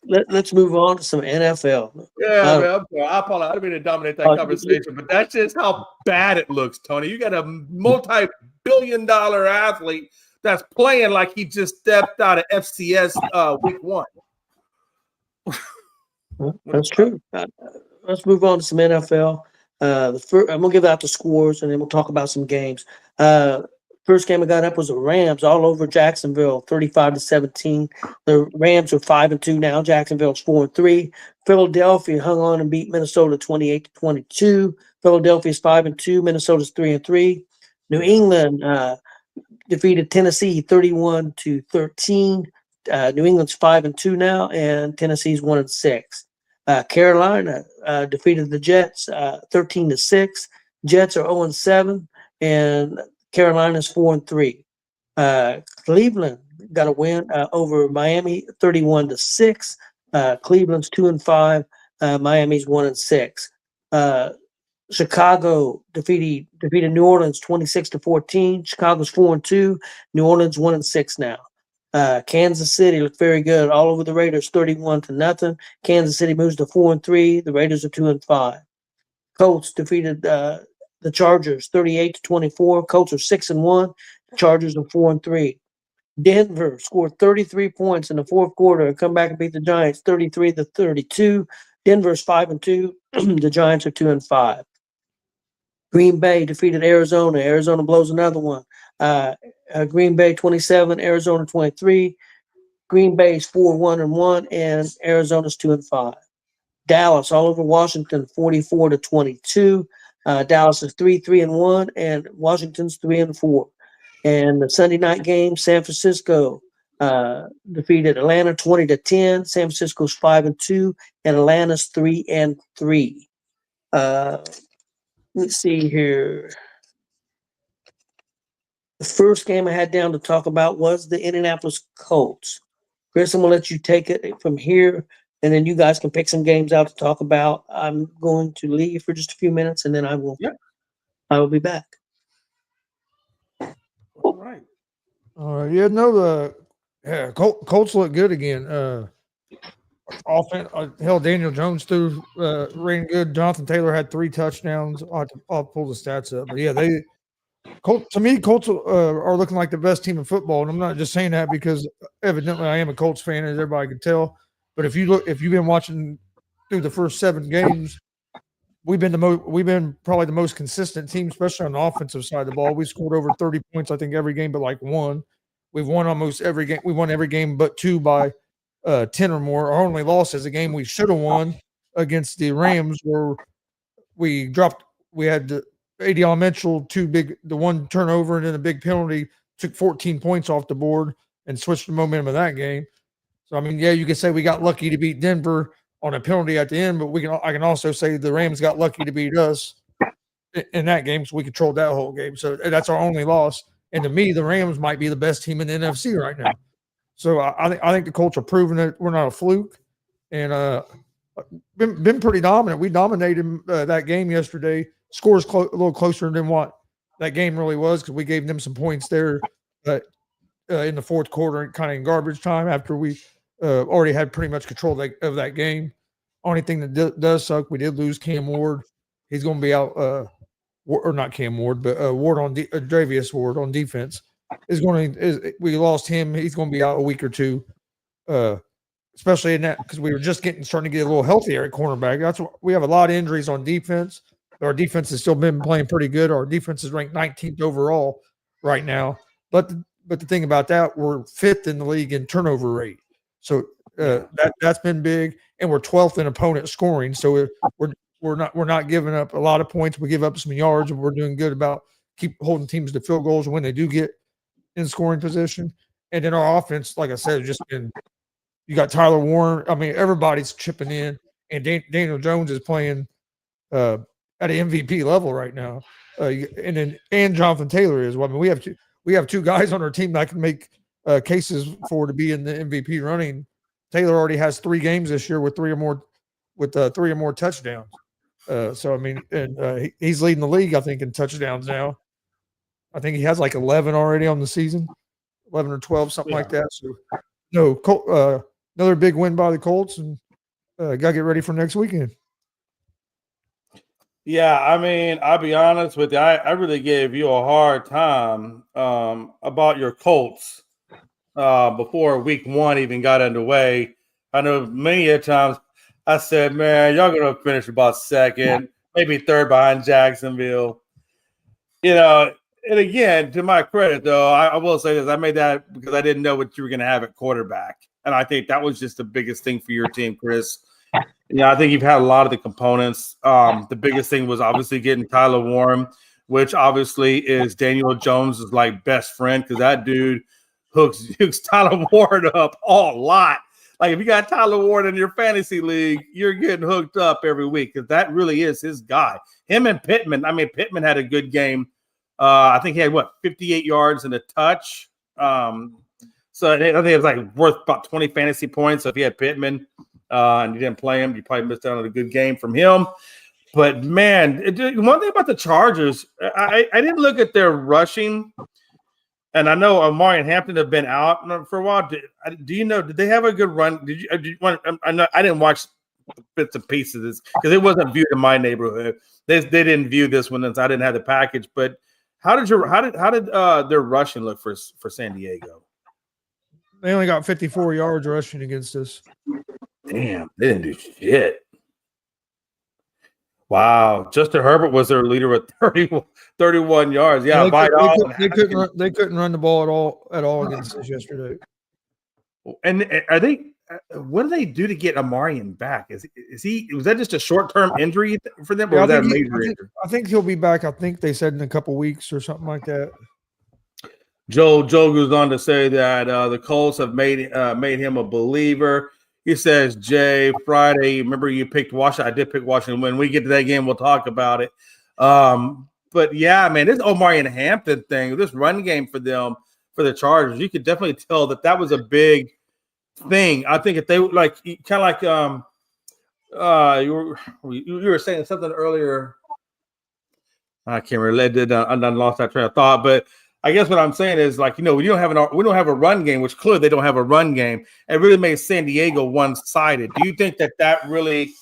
Let's move on to some NFL. Yeah, man, I apologize. I didn't mean to dominate that conversation, but that's just how bad it looks, Tony. You got a multi-billion-dollar athlete that's playing like he just stepped out of FCS week 1. That's true. Let's move on to some NFL. I'm gonna give out the scores, and then we'll talk about some games. First game I got up was the Rams all over Jacksonville, 35-17. The Rams are 5-2 now. Jacksonville's 4-3. Philadelphia hung on and beat Minnesota 28-22. Philadelphia's 5-2. Minnesota's 3-3. New England defeated Tennessee 31-13. New England's 5-2 now, and Tennessee's 1-6. Carolina defeated the Jets 13-6. Jets are 0-7, and Carolina's 4-3. Cleveland got a win over Miami 31-6. Cleveland's 2-5. Miami's 1-6. Chicago defeated New Orleans 26-14. Chicago's 4-2. New Orleans 1-6 now. Kansas City looked very good all over the Raiders, 31-0. Kansas City moves to 4-3. The Raiders are 2-5. Colts defeated the Chargers 38-24. Colts are 6-1. Chargers are 4-3. Denver scored 33 points in the fourth quarter and come back and beat the Giants 33-32. Denver's 5-2. The Giants are 2-5. Green Bay defeated Arizona. Arizona blows another one. Green Bay 27, Arizona 23. Green Bay's 4-1-1, and Arizona's 2-5. Dallas all over Washington 44-22. Dallas is 3-3-1, and Washington's 3-4. And the Sunday night game, San Francisco defeated Atlanta 20-10. San Francisco's 5-2, and Atlanta's 3-3. Let's see here. The first game I had down to talk about was the Indianapolis Colts. Chris, I'm going to let you take it from here, and then you guys can pick some games out to talk about. I'm going to leave for just a few minutes, and then I will be back. All right. Yeah, no, Colts look good again. Offense, hell, Daniel Jones threw ran good. Jonathan Taylor had 3 touchdowns. I'll pull the stats up, but yeah, Colts are looking like the best team in football, and I'm not just saying that because evidently I am a Colts fan, as everybody can tell. But if you've been watching through the first 7 games, we've been probably the most consistent team, especially on the offensive side of the ball. We scored over 30 points, I think, every game but like 1. We've won almost every game. We won every game but 2 by 10 or more. Our only loss is a game we should have won against the Rams, where we had the Adrian Mitchell, the 1 turnover and then a big penalty, took 14 points off the board and switched the momentum of that game. So, I mean, yeah, you could say we got lucky to beat Denver on a penalty at the end, but I can also say the Rams got lucky to beat us in that game, so we controlled that whole game. So that's our only loss. And to me, the Rams might be the best team in the NFC right now. So I think the Colts are proving that we're not a fluke, and been pretty dominant. We dominated that game yesterday. Scores a little closer than what that game really was because we gave them some points there in the fourth quarter, kind of in garbage time after we already had pretty much control of that game. Only thing that does suck, we did lose Cam Ward. He's going to be out, or not Cam Ward, but Ward on Dravius Ward on defense we lost him. He's going to be out a week or 2, especially in that because we were just starting to get a little healthier at cornerback. That's what we have a lot of injuries on defense. Our defense has still been playing pretty good. Our defense is ranked 19th overall right now. But the thing about that, we're 5th in the league in turnover rate. So that's been big, and we're 12th in opponent scoring. So we're not giving up a lot of points. We give up some yards, and we're doing good about keep holding teams to field goals when they do get in scoring position. And then our offense, like I said, just been – you got Tyler Warren. I mean, everybody's chipping in, and Daniel Jones is playing at an MVP level right now. And Jonathan Taylor is. Well, I mean, we have 2 guys on our team that can make cases for to be in the MVP running. Taylor already has 3 games this year with 3 or more touchdowns. So I mean, and he's leading the league, I think, in touchdowns now. I think he has like 11 already on the season, 11 or 12, something like that. So, no, another big win by the Colts, and got to get ready for next weekend. Yeah, I mean, I'll be honest with you. I really gave you a hard time about your Colts before week 1 even got underway. I know many a times I said, man, y'all going to finish about 2nd, maybe 3rd behind Jacksonville. You know, and again, to my credit, though, I will say this. I made that because I didn't know what you were going to have at quarterback. And I think that was just the biggest thing for your team, Chris. Yeah, I think you've had a lot of the components. The biggest thing was obviously getting Tyler Warren, which obviously is Daniel Jones' like best friend because that dude hooks Tyler Warren up a lot. Like if you got Tyler Warren in your fantasy league, you're getting hooked up every week because that really is his guy. Him and Pittman. I mean, Pittman had a good game. I think he had 58 yards and a touch. So I think it was like worth about 20 fantasy points. So if you had Pittman and you didn't play him, you probably missed out on a good game from him. But man, one thing about the Chargers, I didn't look at their rushing, and I know Amari and Hampton have been out for a while. Do you know? Did they have a good run? I didn't watch bits and pieces of this because it wasn't viewed in my neighborhood. They didn't view this one since I didn't have the package. But how did their rushing look for San Diego? They only got 54 yards rushing against us. Damn, they didn't do shit. Wow, Justin Herbert was their leader with 31 yards. Yeah, they couldn't run the ball at all against us yesterday. And are they? What do they do to get Amarian back? Was that just a short-term injury for them, or was that a major injury? I think he'll be back. I think they said in a couple weeks or something like that. Joe goes on to say that the Colts have made him a believer. He says, Jay, Friday, remember you picked Washington. I did pick Washington. When we get to that game, we'll talk about it. But yeah, man, this Omarion Hampton thing, this run game for them, for the Chargers, you could definitely tell that was a big thing. I think if they like kind of like you were saying something earlier. I can't remember. I done lost that train of thought, but I guess what I'm saying is, like, we don't have a run game, which clearly they don't have a run game. It really made San Diego one-sided. Do you think that really,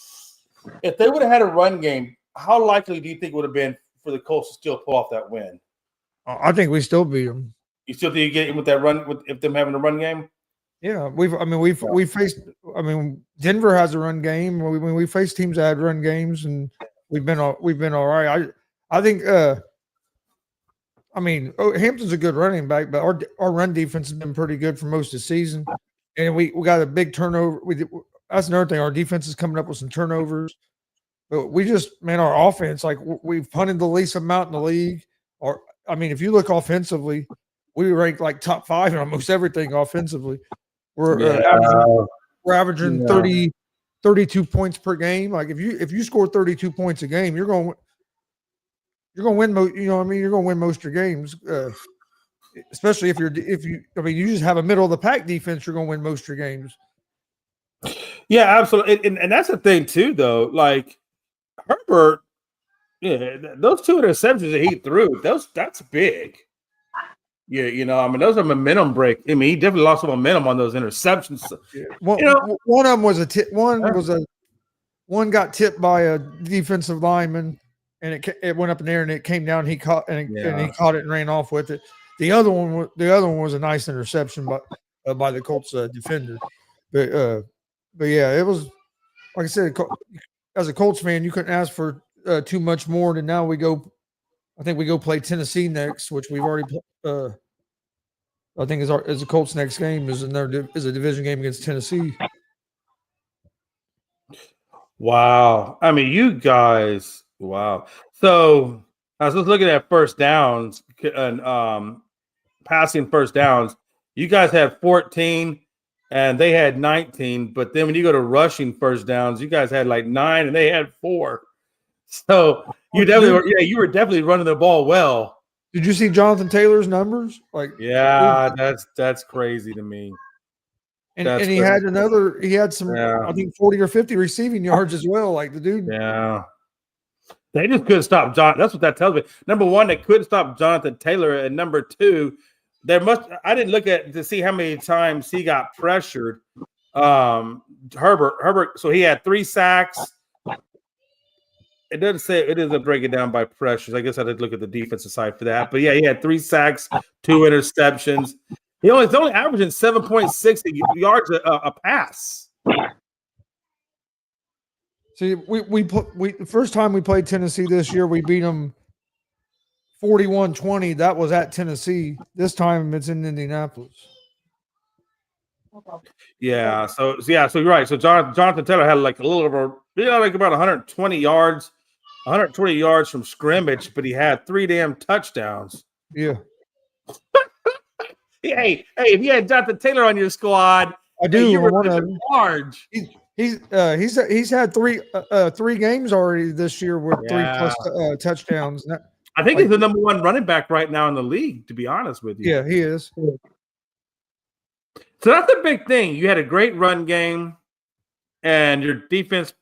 if they would have had a run game, how likely do you think it would have been for the Colts to still pull off that win? I think we still beat them. You still think you get with that run if them having a run game? Yeah, we faced. I mean, Denver has a run game. When we faced teams that had run games, and we've been all right. I think. Hampton's a good running back, but our run defense has been pretty good for most of the season, and we got a big turnover. That's another thing. Our defense is coming up with some turnovers, but our offense, like, we've punted the least amount in the league. If you look offensively, we rank like top 5 in almost everything offensively. We're averaging 32 points per game. Like, if you score 32 points a game, you're going to win. You're going to win most of your games, especially if you just have a middle of the pack defense. You're going to win most of your games. Yeah, absolutely. And that's the thing too, though. Like, Herbert, yeah, those 2 interceptions that he threw, that's big. Yeah, those are momentum break. He definitely lost some momentum on those interceptions. Yeah. One of them was a tip. One got tipped by a defensive lineman, and it went up in the air and it came down. And he caught and he caught it and ran off with it. The other one was a nice interception by the Colts defender. But yeah, it was, like I said, as a Colts fan, you couldn't ask for too much more. And now I think we go play Tennessee next, which we've already. I think is the Colts' next game is a division game against Tennessee. Wow, you guys. Wow. So I was just looking at first downs and passing first downs. You guys had 14 and they had 19. But then when you go to rushing first downs, you guys had like 9 and they had 4. So you were definitely running the ball well. Did you see Jonathan Taylor's numbers? That's crazy to me. And he had some, I think 40 or 50 receiving yards as well. Like, the dude. Yeah. They just couldn't stop John. That's what that tells me. Number one, they couldn't stop Jonathan Taylor. And number 2, I didn't look at to see how many times he got pressured. Herbert. So he had 3 sacks. It doesn't break it down by pressures. I guess I did look at the defensive side for that. But yeah, he had 3 sacks, 2 interceptions. He's only averaging 7.6 yards a pass. See, we the first time we played Tennessee this year, we beat them 41-20. That was at Tennessee. This time it's in Indianapolis. Yeah. So you're right. So Jonathan Taylor had like a little over, like about 120 yards from scrimmage, but he had 3 damn touchdowns. Yeah. Hey, if you had Jonathan Taylor on your squad, I do. You were large. He's had 3 games already this year with 3+ touchdowns. I think he's the number 1 running back right now in the league, to be honest with you. Yeah, he is. So that's the big thing. You had a great run game, and your defense,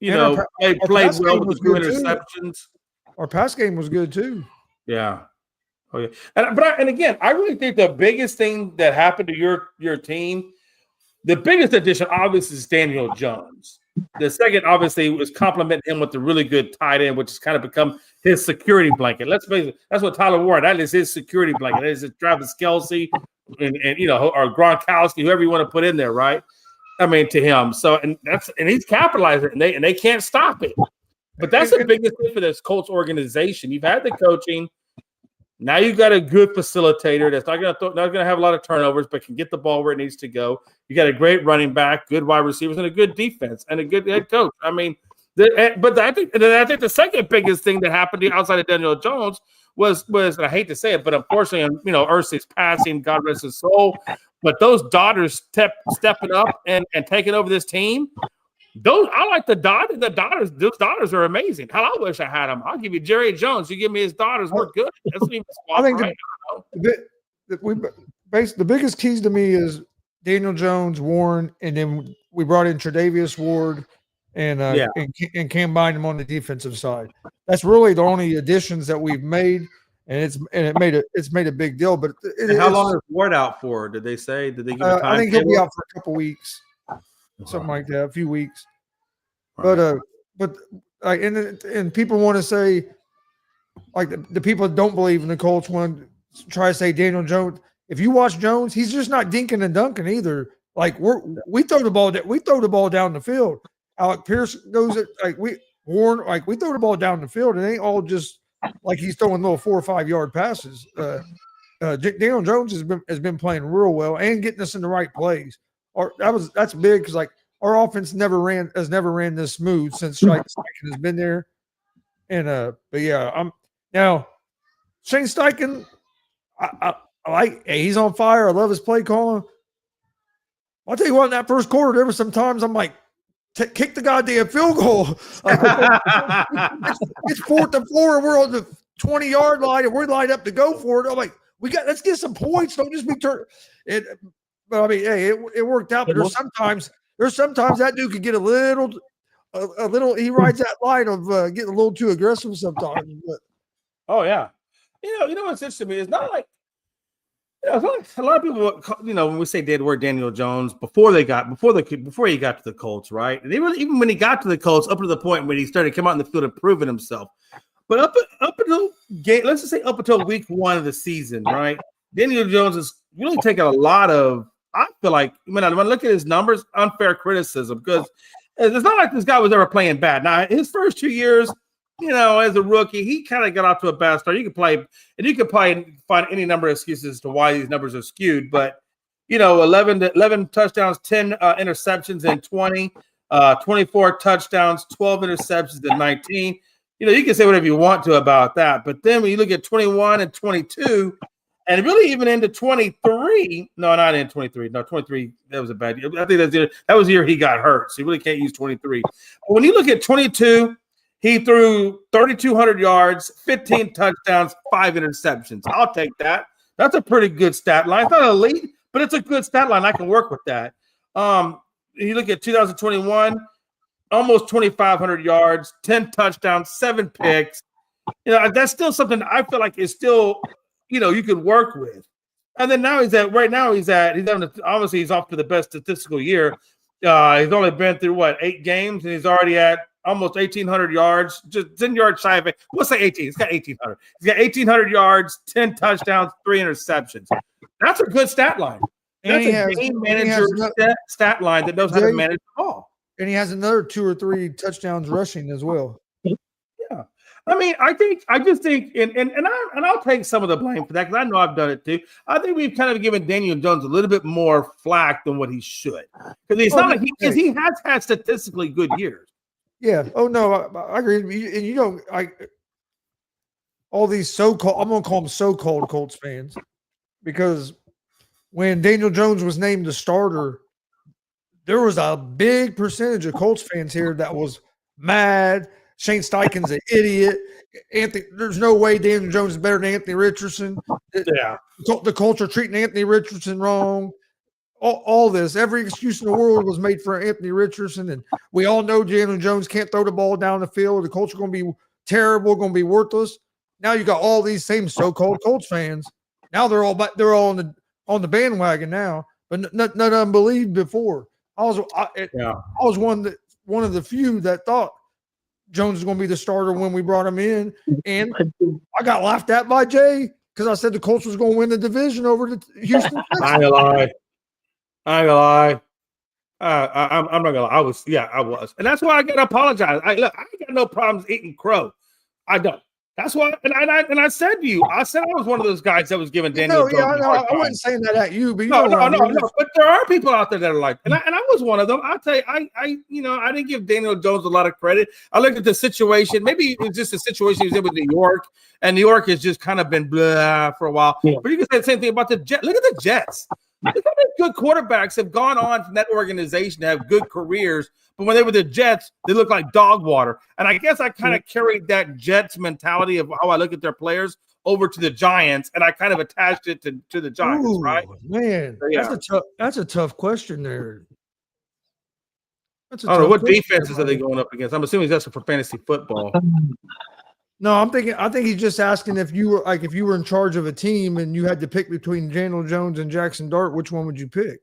played well with 2 interceptions. Our pass game was good too. Yeah. Oh yeah. And again, I really think the biggest thing that happened to your team, the biggest addition, obviously, is Daniel Jones. The second, obviously, was complimenting him with the really good tight end, which has kind of become his security blanket. Let's face it, that's what Tyler Warren. That is his security blanket. That is Travis Kelce and or Gronkowski, whoever you want to put in there, right? I mean, to him. So and he's capitalizing, and they can't stop it. But that's the biggest thing for this Colts organization. You've had the coaching. Now you've got a good facilitator that's not going to have a lot of turnovers, but can get the ball where it needs to go. You got a great running back, good wide receivers, and a good defense, and a good head coach. I mean, I think the second biggest thing that happened outside of Daniel Jones was, and I hate to say it, but unfortunately, Irsay's passing, God rest his soul. But those daughters stepping up and taking over this team. I like the daughters. Those daughters are amazing. Hell, I wish I had them. I'll give you Jerry Jones. You give me his daughters. We're good. That's even I think the biggest keys to me is Daniel Jones, Warren, and then we brought in Tre'Davious Ward and combined them on the defensive side. That's really the only additions that we've made, and it's made a big deal. But how long is Ward out for? Did they say? Did they give a time? I think he'll be out for a couple weeks. Something like that, a few weeks. Right. But and people want to say, like the people that don't believe in the Colts want to try to say Daniel Jones. If you watch Jones, he's just not dinking and dunking either. Like we throw the ball down the field. Alec Pierce goes we throw the ball down the field. It ain't all just like he's throwing little 4 or 5 yard passes. Daniel Jones has been playing real well and getting us in the right plays. That's big because like our offense has never ran this smooth since Shane Steichen has been there. And but yeah, now Shane Steichen, I like he's on fire. I love his play calling. I'll tell you what, in that first quarter, there were some times I'm like, kick the goddamn field goal. It's 4th and 4, and we're on the 20-yard line, and we're lined up to go for it. I'm like, let's get some points. Don't just be turned. But I mean, hey, it worked out. But there's sometimes that dude could get a little. He rides that line of getting a little too aggressive sometimes. But. Oh yeah, you know what's interesting to me? It's not like a lot of people. When we say the word Daniel Jones before he got to the Colts, right? And even when he got to the Colts, up to the point when he started coming out in the field and proving himself. But up until let's just say up until week 1 of the season, right? Daniel Jones is really taking a lot of. I feel like when I look at his numbers, unfair criticism because it's not like this guy was ever playing bad. Now, his first 2 years, as a rookie, he kind of got off to a bad start. You could probably find any number of excuses as to why these numbers are skewed. But 11 touchdowns, 10 interceptions in 20, 24 touchdowns, 12 interceptions in 19. You can say whatever you want to about that. But then when you look at 21 and 22. And really, even into 23, no, not in 23. No, 23, that was a bad year. I think that was the year he got hurt. So you really can't use 23. But when you look at 22, he threw 3,200 yards, 15 touchdowns, 5 interceptions. I'll take that. That's a pretty good stat line. It's not elite, but it's a good stat line. I can work with that. You look at 2021, almost 2,500 yards, 10 touchdowns, 7 picks. That's still something I feel like is still – you could work with. And then now he's obviously he's off to the best statistical year. He's only been through 8 games, and he's already at almost 1,800 yards, just 10 yards shy of it. We'll say 18. He's got 1,800. He's got 1,800 yards, 10 touchdowns, 3 interceptions. That's a good stat line. That's a game manager stat line that knows how to manage the ball. And he has another 2 or 3 touchdowns rushing as well. Yeah. I mean, I just think, and I'll take some of the blame for that because I know I've done it too. I think we've kind of given Daniel Jones a little bit more flack than what he should because he has had statistically good years. Yeah. Oh no, I agree. And all these so-called, I'm gonna call them so-called Colts fans because when Daniel Jones was named the starter, there was a big percentage of Colts fans here that was mad. Shane Steichen's an idiot. There's no way Daniel Jones is better than Anthony Richardson. Yeah. The culture treating Anthony Richardson wrong. All this. Every excuse in the world was made for Anthony Richardson. And we all know Daniel Jones can't throw the ball down the field. The culture going to be terrible, going to be worthless. Now you got all these same so-called Colts fans. Now they're all on the bandwagon now. But none of them believed before. I was one one of the few that thought Jones was going to be the starter when we brought him in. And I got laughed at by Jay because I said the Colts was going to win the division over the Houston Texans. I ain't gonna lie. I'm not gonna lie. I was. And that's why I gotta apologize. I ain't got no problems eating crow. I don't. That's why, and I said to you, I was one of those guys that was giving Daniel Jones. I wasn't saying that at you, but no. But there are people out there that are like, and I was one of them. I'll tell you, I didn't give Daniel Jones a lot of credit. I looked at the situation. Maybe it was just a situation he was in with New York, and New York has just kind of been blah for a while. Yeah. But you can say the same thing about the Jets. Look at the Jets. Look how many good quarterbacks have gone on from that organization to have good careers. But when they were the Jets, they look like dog water. And I guess I kind of carried that Jets mentality of how I look at their players over to the Giants, and I kind of attached it to the Giants, right? Man, so, yeah. That's a tough question there. I don't know what defenses are they going up against. I'm assuming that's for fantasy football. No, I think he's just asking if you were in charge of a team and you had to pick between Daniel Jones and Jackson Dart, which one would you pick?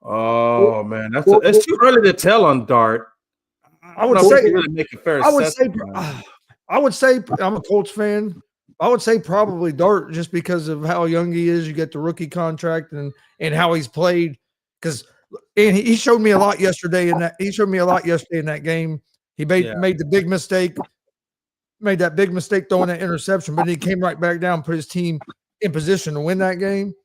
Oh man, it's too early to tell on Dart. I would say I'm a Colts fan. I would say probably Dart just because of how young he is. You get the rookie contract and how he's played. Because he showed me a lot yesterday in that game. He made the big mistake. Made that big mistake throwing that interception, but he came right back down, put his team in position to win that game.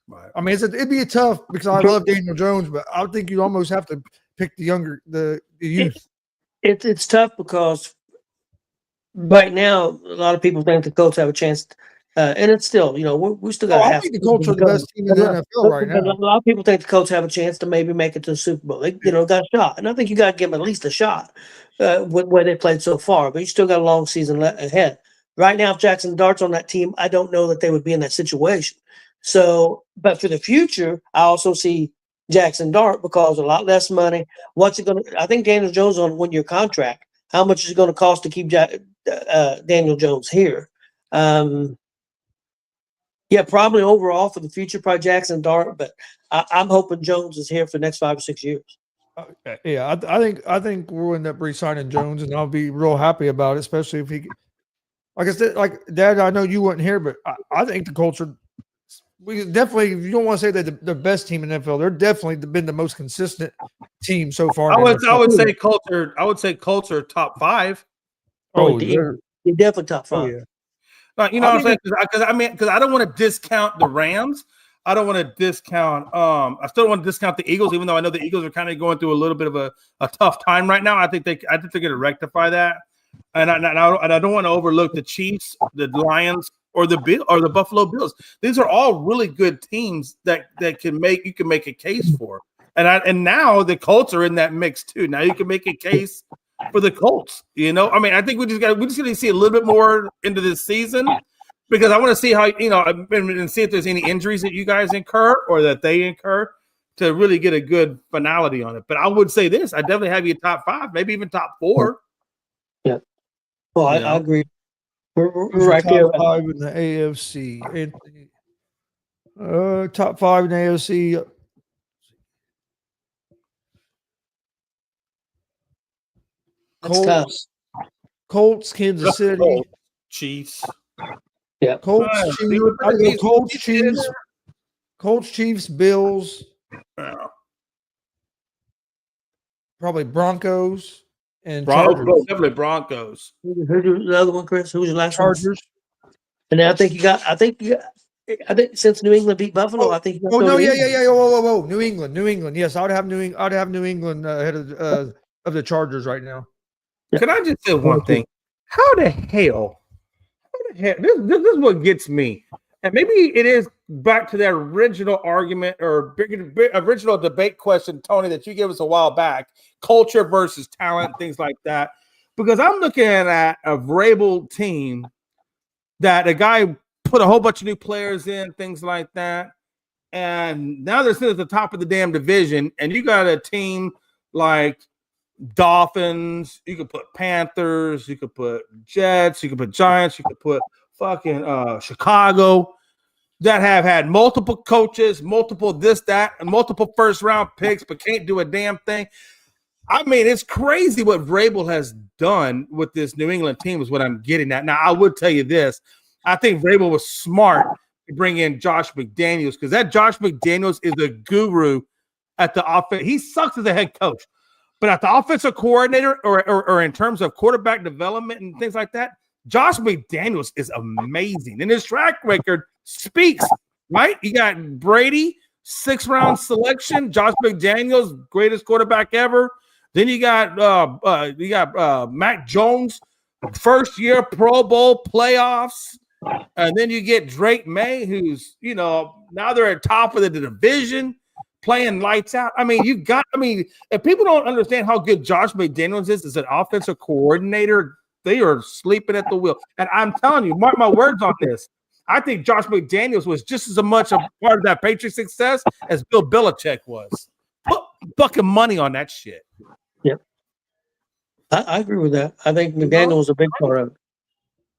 Right. I mean, it'd be tough because I love Daniel Jones, but I would think you almost have to pick the youth. It's tough because right now a lot of people think the Colts have a chance, and it's still, we still got. I think the Colts are the best team in the NFL right now. A lot of people think the Colts have a chance to maybe make it to the Super Bowl. They, got a shot, and I think you got to give them at least a shot with where they played so far. But you still got a long season ahead. Right now, if Jackson Dart's on that team, I don't know that they would be in that situation. So, but for the future, I also see Jackson Dart because a lot less money. What's it going to? I think Daniel Jones on a 1-year contract. How much is it going to cost to keep Daniel Jones here? Probably overall for the future, probably Jackson Dart. But I'm hoping Jones is here for the next 5 or 6 years. I think we'll end up re-signing Jones, and I'll be real happy about it, especially if he. Like I said, like Dad, I know you weren't here, but I think the Colts are. We definitely, if you don't want to say they're the best team in the NFL, they're definitely been the most consistent team so far. I would say Colts are top 5. They're definitely top 5. Oh, yeah. Like, what I'm saying? Because I don't want to discount the Rams. I don't want to discount. I still don't want to discount the Eagles, even though I know the Eagles are kind of going through a little bit of a tough time right now. I think they're going to rectify that, and I don't want to overlook the Chiefs, the Lions, or the Buffalo Bills. These are all really good teams that you can make a case for. And now the Colts are in that mix too. Now you can make a case for the Colts. I think we just got to see a little bit more into this season because I want to see how and see if there's any injuries that you guys incur or that they incur to really get a good finality on it. But I would say this: I definitely have you top 5, maybe even top 4. Yeah. Well, I agree. We're right there. Top 5 in the AFC. Top 5 in the AFC. Colts, Kansas City, Chiefs. Yeah, Colts, Chiefs, Bills. Probably Broncos. And definitely Broncos. Who's the other one, Chris? Who's your last Chargers? One? And I think since New England beat Buffalo, I think. Whoa. New England. Yes, I'd have New England ahead of the Chargers right now. Yeah. Can I just say one thing? How the hell? This is what gets me. And maybe it is back to that original argument or original debate question, Tony, that you gave us a while back, culture versus talent, things like that. Because I'm looking at a Vrabel team that a guy put a whole bunch of new players in, things like that. And now they're sitting at the top of the damn division. And you got a team like Dolphins, you could put Panthers, you could put Jets, you could put Giants, you could put fucking Chicago that have had multiple coaches, multiple this, that, and multiple first-round picks, but can't do a damn thing. I mean, it's crazy what Vrabel has done with this New England team is what I'm getting at. Now, I would tell you this. I think Vrabel was smart to bring in Josh McDaniels because that Josh McDaniels is a guru at the offense. He sucks as a head coach. But at the offensive coordinator or in terms of quarterback development and things like that, Josh McDaniels is amazing. And his track record speaks, right? You got Brady, 6th-round selection. Josh McDaniels, greatest quarterback ever. Then you got Mac Jones, first-year Pro Bowl playoffs. And then you get Drake May, who's, now they're at top of the division, playing lights out. I mean, if people don't understand how good Josh McDaniels is as an offensive coordinator, they are sleeping at the wheel. And I'm telling you, mark my words on this. I think Josh McDaniels was just as much a part of that Patriots success as Bill Belichick was. Put fucking money on that shit. Yep. I agree with that. I think McDaniel was a big part of it.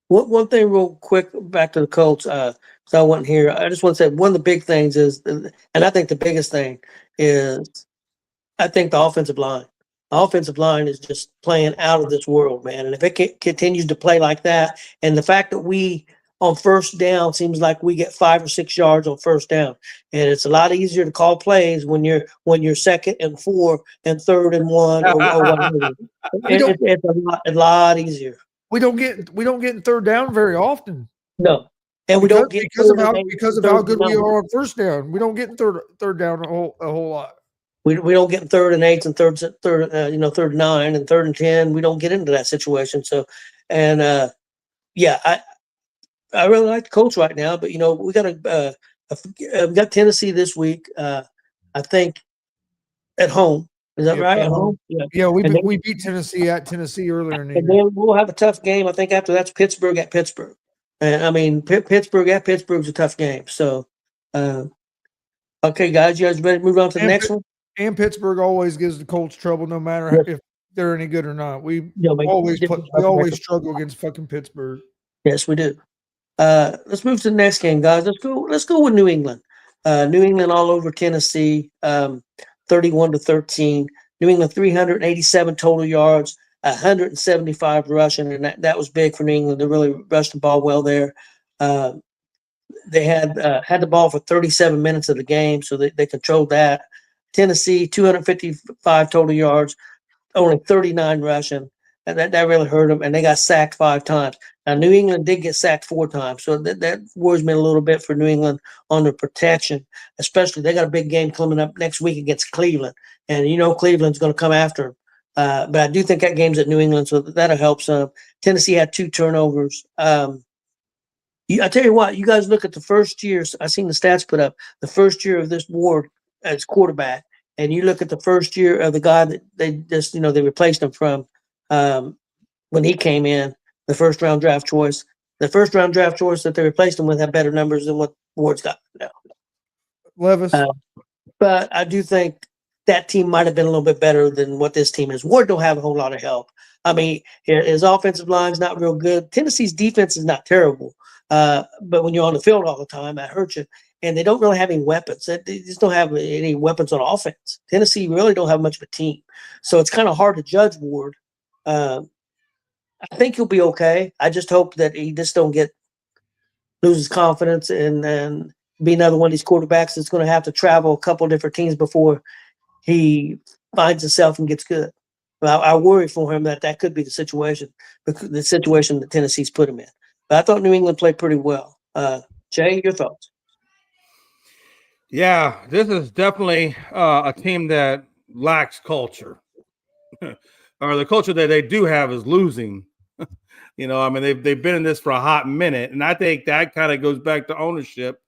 One thing real quick, back to the Colts, because I wasn't here. I just want to say one of the big things is, and I think the biggest thing is, I think the offensive line. The offensive line is just playing out of this world, man. And if it continues to play like that, and the fact that we on first down seems like we get 5 or 6 yards on first down, and it's a lot easier to call plays when you're 2nd and 4 and 3rd and 1 or whatever. It's a lot easier. We don't get in third down very often. No, and we don't get because of how good we are on first down. We don't get in third down a whole lot. We don't get in 3rd and 8 and 3rd and 9 and 3rd and 10. We don't get into that situation. So, and I really like the Colts right now, but we got Tennessee this week. I think at home. Is that right? At home? Yeah, we beat Tennessee at Tennessee earlier in the year. And then we'll have a tough game. I think after that's Pittsburgh at Pittsburgh. And I mean, Pittsburgh at Pittsburgh's a tough game. So, okay, guys, you guys ready to move on to the next one? And Pittsburgh always gives the Colts trouble, no matter if they're any good or not. We always struggle against fucking Pittsburgh. Yes, we do. Let's move to the next game, guys. Let's go with New England. New England all over Tennessee, 31-13. New England 387 total yards, 175 rushing, and that was big for New England. They really rushed the ball well there. They had the ball for 37 minutes of the game, so they controlled that. Tennessee 255 total yards, only 39 rushing. And that really hurt them, and they got sacked 5 times. Now, New England did get sacked 4 times, so that worries me a little bit for New England on their protection, especially they got a big game coming up next week against Cleveland, and Cleveland's going to come after them. But I do think that game's at New England, so that'll help some. Tennessee had 2 turnovers. I tell you what, you guys look at the first year. I seen the stats put up. The first year of this Ward as quarterback, and you look at the first year of the guy that they replaced him from. When he came in, the first round draft choice that they replaced him with had better numbers than what Ward's got now. Levis. But I do think that team might have been a little bit better than what this team is. Ward don't have a whole lot of help. I mean, his offensive line's not real good. Tennessee's defense is not terrible. But when you're on the field all the time, that hurts you. And they don't really have any weapons. They just don't have any weapons on offense. Tennessee really don't have much of a team. So it's kind of hard to judge Ward. I think he'll be okay. I just hope that he just don't lose his confidence and be another one of these quarterbacks that's going to have to travel a couple of different teams before he finds himself and gets good. But I worry for him that could be the situation that Tennessee's put him in. But I thought New England played pretty well. Jay, your thoughts? Yeah, this is definitely a team that lacks culture. Or the culture that they do have is losing. They've been in this for a hot minute, and I think that kind of goes back to ownership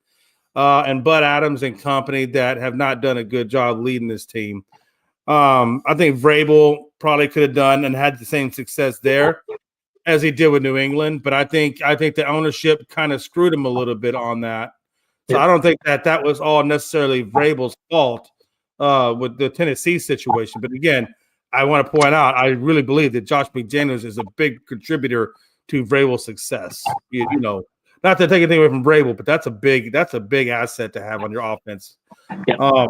and Bud Adams and company that have not done a good job leading this team. I think Vrabel probably could have done and had the same success there as he did with New England, but I think the ownership kind of screwed him a little bit on that. So I don't think that was all necessarily Vrabel's fault with the Tennessee situation. But again, I want to point out, I really believe that Josh McDaniels is a big contributor to Vrabel's success. Not to take anything away from Vrabel, but that's a big asset to have on your offense. Yeah.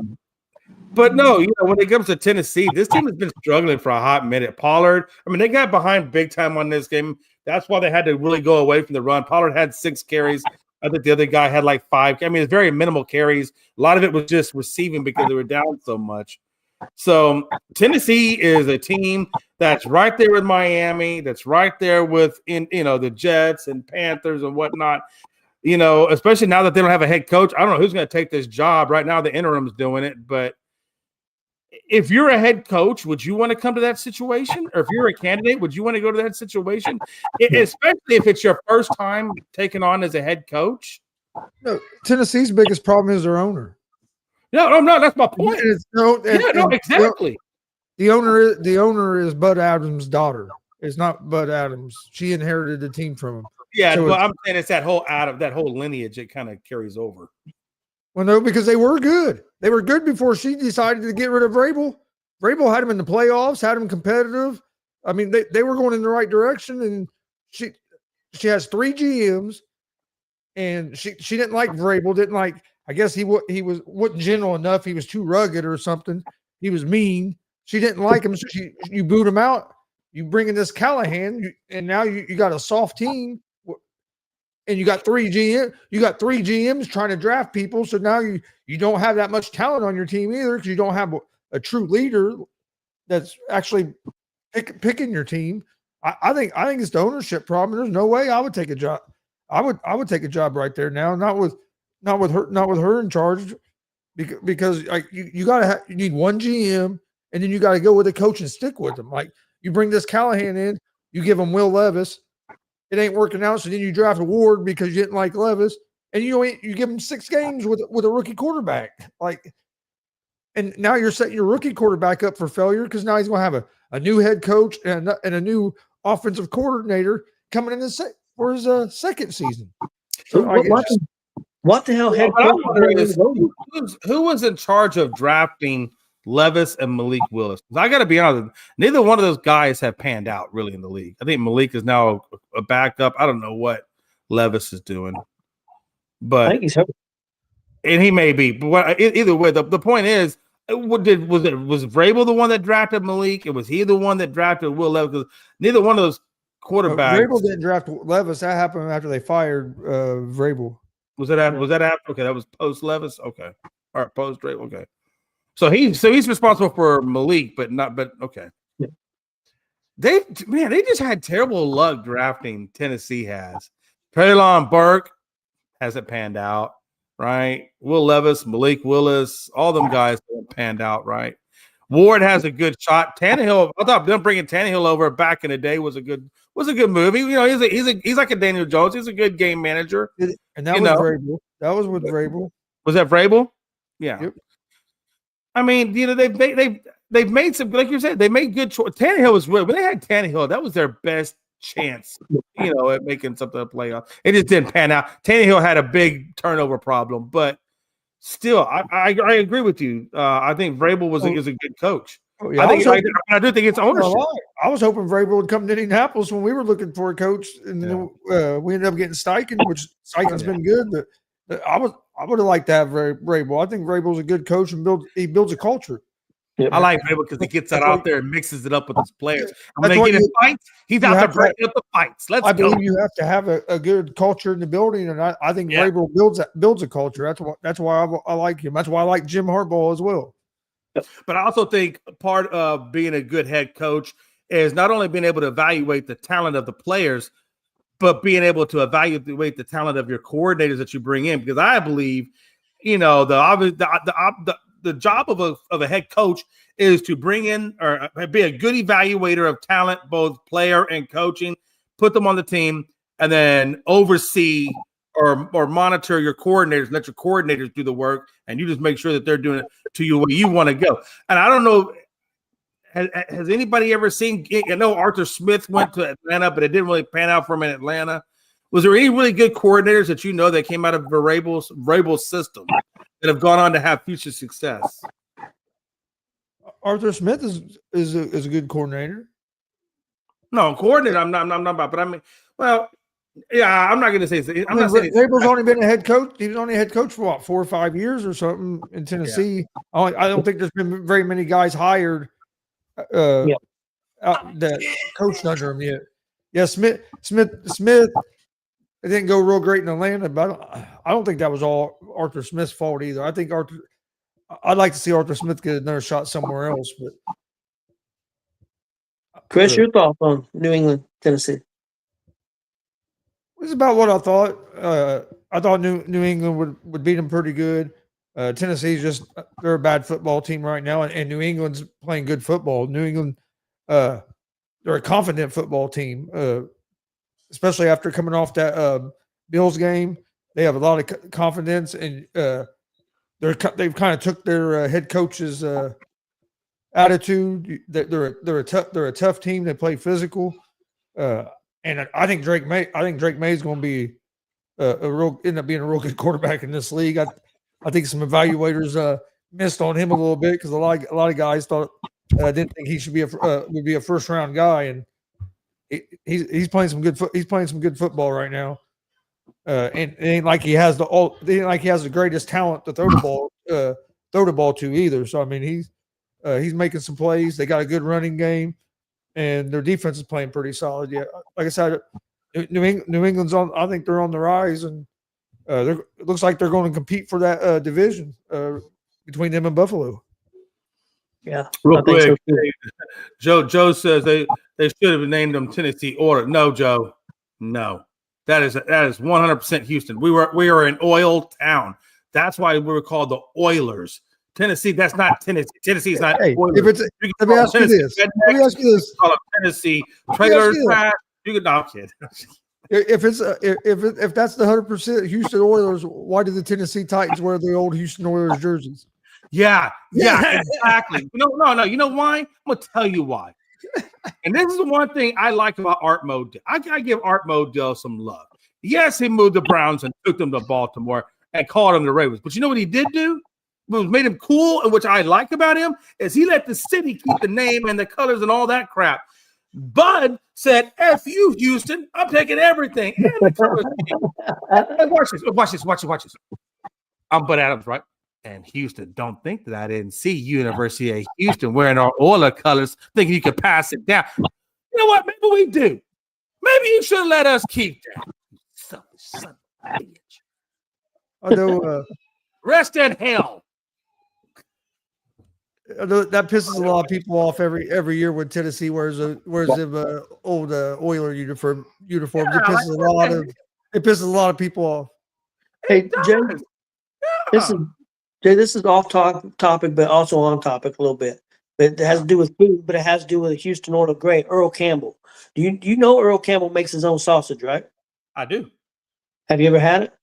But no, when it comes to Tennessee, this team has been struggling for a hot minute. Pollard, I mean, they got behind big time on this game. That's why they had to really go away from the run. Pollard had 6 carries. I think the other guy had like 5. I mean, it's very minimal carries. A lot of it was just receiving because they were down so much. So Tennessee is a team that's right there with Miami, that's right there with the Jets and Panthers and whatnot. Especially now that they don't have a head coach. I don't know who's going to take this job. Right now, the interim's doing it. But if you're a head coach, would you want to come to that situation? Or if you're a candidate, would you want to go to that situation? Especially if it's your first time taking on as a head coach. No, Tennessee's biggest problem is their owner. No, that's my point. Exactly. The owner is Bud Adams' daughter. It's not Bud Adams. She inherited the team from him. Yeah, so I'm saying it's that whole lineage. It kind of carries over. Well, no, because they were good. They were good before she decided to get rid of Vrabel. Vrabel had them in the playoffs, had them competitive. I mean, they were going in the right direction, and she has 3 GMs, and she didn't like Vrabel. Didn't like. I guess he wasn't gentle enough. He was too rugged or something. He was mean. She didn't like him. So you boot him out. You bring in this Callahan, and now you got a soft team. And you got 3 GM. You got 3 GMs trying to draft people. So now you don't have that much talent on your team either, because you don't have a true leader that's actually picking your team. I think it's the ownership problem. There's no way I would take a job. I would take a job right there now, not with her in charge, because like you need 1 GM, and then you got to go with a coach and stick with them. Like, you bring this Callahan in, you give him Will Levis. It ain't working out, so then you draft a Ward because you didn't like Levis, and you give him 6 games with a rookie quarterback. And now you're setting your rookie quarterback up for failure, because now he's going to have a new head coach and a new offensive coordinator coming in for his second season. So what the hell head coach? Who was in charge of drafting Levis and Malik Willis? I got to be honest, neither one of those guys have panned out really in the league. I think Malik is now a backup. I don't know what Levis is doing, but I think he's hurt. And he may be. But either way, the point is, was Vrabel the one that drafted Malik? And was he the one that drafted Will Levis? Because neither one of those quarterbacks. Vrabel didn't draft Levis. That happened after they fired Vrabel. Was that after? Okay, that was post Levis. Okay, all right, post Vrabel. Okay. So he's responsible for Malik, but okay. Yeah. They just had terrible luck drafting. Tennessee has. Traylon Burke hasn't panned out, right? Will Levis, Malik Willis, all them guys haven't panned out, right? Ward has a good shot. Tannehill, I thought them bringing Tannehill over back in the day was a good move. He's like a Daniel Jones. He's a good game manager. And that was Vrabel. That was with Vrabel. Was that Vrabel? Yeah. Yep. I mean, they've made some, like you said, they made good choice. Tannehill was real. When they had Tannehill, that was their best chance, at making something a playoff. It just didn't pan out. Tannehill had a big turnover problem, but still, I agree with you. I think Vrabel is a good coach. Yeah, I do think it's ownership. I was hoping Vrabel would come to Indianapolis when we were looking for a coach, and then we ended up getting Steichen, which Steichen's been good, but I would have liked to have Vrabel. I think Vrabel's a good coach, and he builds a culture. Yeah. I like Vrabel because he gets that out there and mixes it up with his players. And when they get in fights, he's out there breaking up the fights. I believe you have to have a good culture in the building, and I think Vrabel builds a culture. That's why I like him. That's why I like Jim Harbaugh as well. But I also think part of being a good head coach is not only being able to evaluate the talent of the players, but being able to evaluate the talent of your coordinators that you bring in. Because I believe, the job of a head coach is to bring in or be a good evaluator of talent, both player and coaching, put them on the team, and then oversee or monitor your coordinators, let your coordinators do the work, and you just make sure that they're doing it to you where you want to go. And I don't know, has anybody ever seen, I know Arthur Smith went to Atlanta, but it didn't really pan out for him in Atlanta. Was there any really good coordinators that that came out of Vrabel's system that have gone on to have future success? Arthur Smith is a good coordinator. No, coordinator. I'm not about, but I mean, well, Yeah, I'm not going to say. I'm not saying. Vrabel's only been a head coach. He was only a head coach for what, 4 or 5 years or something in Tennessee. Yeah. I don't think there's been very many guys hired that coached under him yet. Yeah, Smith. It didn't go real great in Atlanta, but I don't think that was all Arthur Smith's fault either. I think I'd like to see Arthur Smith get another shot somewhere else. But Chris, your thoughts on New England, Tennessee? It's about what I thought. I thought New England would beat them pretty good. Tennessee's they're a bad football team right now, and New England's playing good football. New England, they're a confident football team, especially after coming off that Bills game. They have a lot of confidence, and they've kind of took their head coach's attitude. They're a tough team. They play physical, and I think Drake May is going to be end up being a real good quarterback in this league. I think some evaluators missed on him a little bit because a lot of guys thought didn't think he should be would be a first round guy, and he's playing some good football right now. And it ain't like he has the greatest talent to throw the ball to either. So I mean he's making some plays. They got a good running game, and their defense is playing pretty solid. Yeah, like I said, New England's on. I think they're on the rise, and it looks like they're going to compete for that division between them and Buffalo. Yeah, real quick. So Joe says they should have named them Tennessee Oilers. No, Joe, no. That is 100% Houston. We were an oil town. That's why we were called the Oilers. Tennessee, that's not Tennessee. Tennessee's not. Hey, Oilers. Let me ask you this. Call them Tennessee trailers. You could not kid. If that's the 100% Houston Oilers, why did the Tennessee Titans wear the old Houston Oilers jerseys? Yeah, exactly. No. You know why? I'm gonna tell you why. And this is the one thing I like about Art Modell. I give Art Modell some love. Yes, he moved the Browns and took them to Baltimore and called them the Ravens. But you know what he did do? What made him cool and which I like about him is he let the city keep the name and the colors and all that crap. Bud said, F you, Houston. I'm taking everything. And the colors. And watch this. I'm Bud Adams, right? And Houston, don't think that I didn't see University of Houston wearing our Oiler colors, thinking you could pass it down. You know what? Maybe we do. Maybe you should let us keep that. Son of a bitch. I know. Rest in hell. That pisses a lot of people off every year when Tennessee wears the old Oiler uniforms. Yeah, It pisses a lot of people off. Hey, Jay, this is off topic, but also on topic a little bit. But it has to do with food, but it has to do with Houston Oilers great Earl Campbell. Do you know Earl Campbell makes his own sausage, right? I do. Have you ever had it?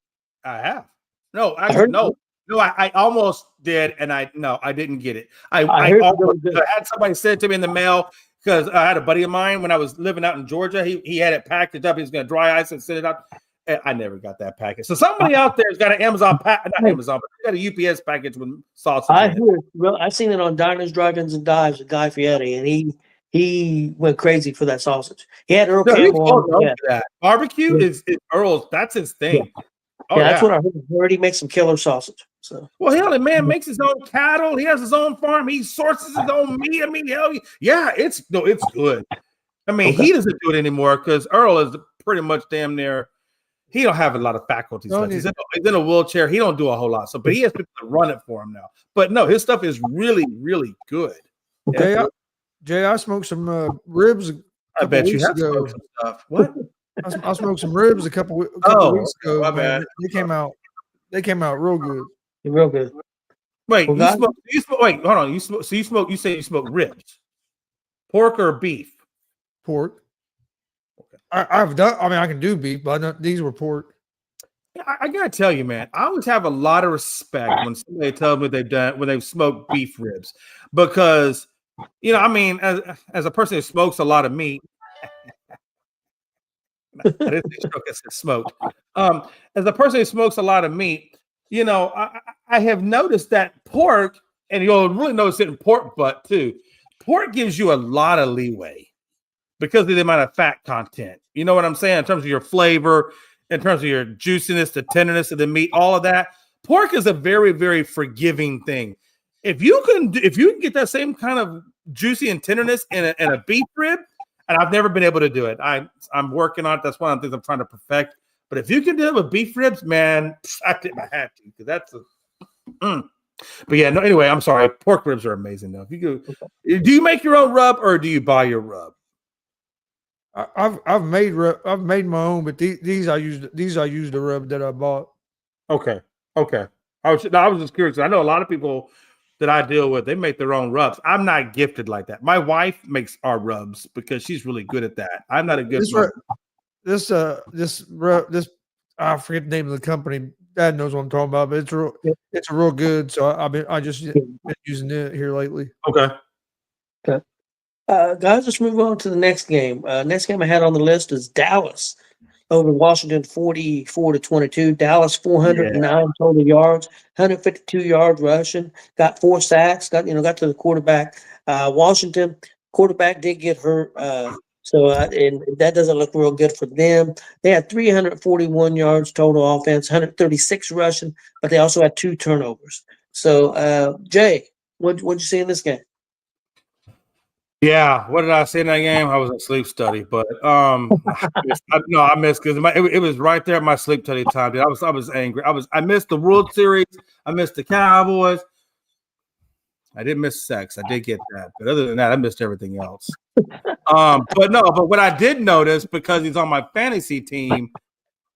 I have. No, I almost did, and I didn't get it. I had somebody send it to me in the mail because I had a buddy of mine when I was living out in Georgia. He had it packed up. He was going to dry ice and send it out. I never got that package. So somebody out there has got an Amazon package, not Amazon, but got a UPS package with sausage. I've seen it on Diners, Drive-Ins, and Dives with Guy Fieri, and he went crazy for that sausage. He had Earl Campbell on that. Barbecue is Earl's. That's his thing. Yeah. That's what I heard. He makes some killer sausage. So the man makes his own cattle. He has his own farm. He sources his own meat. I mean, it's good. I mean, he doesn't do it anymore because Earl is pretty much damn near. He don't have a lot of faculties. He's in a wheelchair. He don't do a whole lot. So, but he has people to run it for him now. But no, his stuff is really, really good. Jay, I smoked some ribs. I bet you have smoked some stuff. What? I smoked some ribs a couple weeks ago. My bad. They came out real good. Real good. Wait, you smoke. Wait, hold on. You say you smoke ribs, pork or beef? Pork. I've done. I mean, I can do beef, but these were pork. I gotta tell you, man. I always have a lot of respect when somebody tells me they've smoked beef ribs, because I mean, as a person who smokes a lot of meat, I didn't say smoke, I said smoked. As a person who smokes a lot of meat, I have noticed that pork, and you'll really notice it in pork butt too. Pork gives you a lot of leeway because of the amount of fat content. You know what I'm saying? In terms of your flavor, in terms of your juiciness, the tenderness of the meat, all of that. Pork is a very, very forgiving thing. If you can get that same kind of juicy and tenderness in a beef rib, and I've never been able to do it. I'm working on it. That's one of the things I'm trying to perfect. But if you can do it with beef ribs, man, I tip my hat to you because that's a. But yeah, no. Anyway, I'm sorry. Pork ribs are amazing, though. If you do you make your own rub or do you buy your rub? I've made my own, but these I used the rub that I bought. Okay. I was just curious. I know a lot of people that I deal with, they make their own rubs. I'm not gifted like that. My wife makes our rubs because she's really good at that. I'm not a good. This I forget the name of the company. Dad knows what I'm talking about, but it's real good. So I just been using it here lately. Okay. Guys, let's move on to the next game. Next game I had on the list is Dallas over Washington 44-22. Dallas 409 total yards, 152 yards rushing, got 4 sacks, got to the quarterback. Washington quarterback did get hurt. And that doesn't look real good for them. They had 341 yards total offense, 136 rushing, but they also had 2 turnovers. So, Jay, what'd you see in this game? Yeah, what did I say in that game? I was in sleep study, but I missed because it was right there at my sleep study time. Dude. I was angry. I missed the World Series. I missed the Cowboys. I didn't miss sex. I did get that, but other than that, I missed everything else. But what I did notice because he's on my fantasy team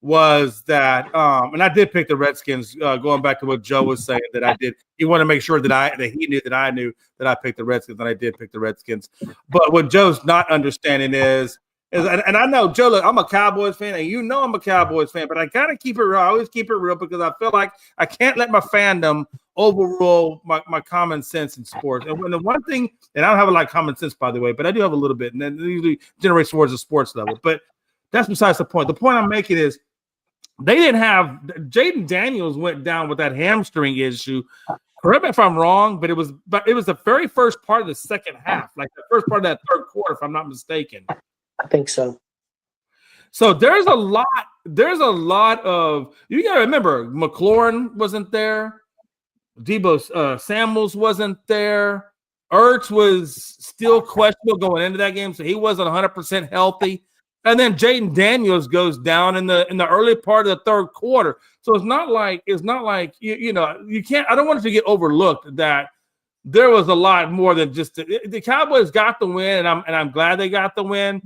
was that, and I did pick the Redskins. Going back to what Joe was saying, that I did. He wanted to make sure that he knew that I knew that I picked the Redskins, and I did pick the Redskins. But what Joe's not understanding is, and I know Joe. Look, I'm a Cowboys fan, and I'm a Cowboys fan, but I gotta keep it real. I always keep it real because I feel like I can't let my fandom overrule my common sense in sports. And when the one thing, and I don't have a lot of common sense, by the way, but I do have a little bit, and then it usually generates towards the sports level. But that's besides the point. The point I'm making is they didn't have Jaden Daniels went down with that hamstring issue. Correct me if I'm wrong, but it was the very first part of the second half, like the first part of that third quarter, if I'm not mistaken. I think so. So there's a lot of, you got to remember, McLaurin wasn't there. Debo Samuels wasn't there. Ertz was still questionable going into that game, so he wasn't 100% healthy. And then Jaden Daniels goes down in the early part of the third quarter. So it's not like you can't. I don't want it to get overlooked that there was a lot more than just the Cowboys got the win, and I'm glad they got the win.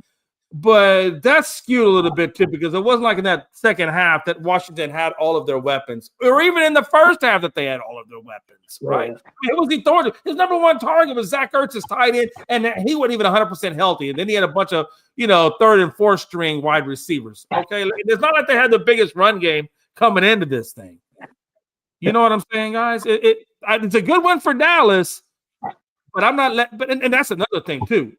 But that's skewed a little bit too, because it wasn't like in that second half that Washington had all of their weapons, or even in the first half that they had all of their weapons, right? It was Thornton. His number one target was Zach Ertz, his tight end, and he wasn't even 100% healthy. And then he had a bunch of third and fourth string wide receivers. Okay, it's not like they had the biggest run game coming into this thing. You know what I'm saying, guys? It's a good one for Dallas, but I'm not. And that's another thing too.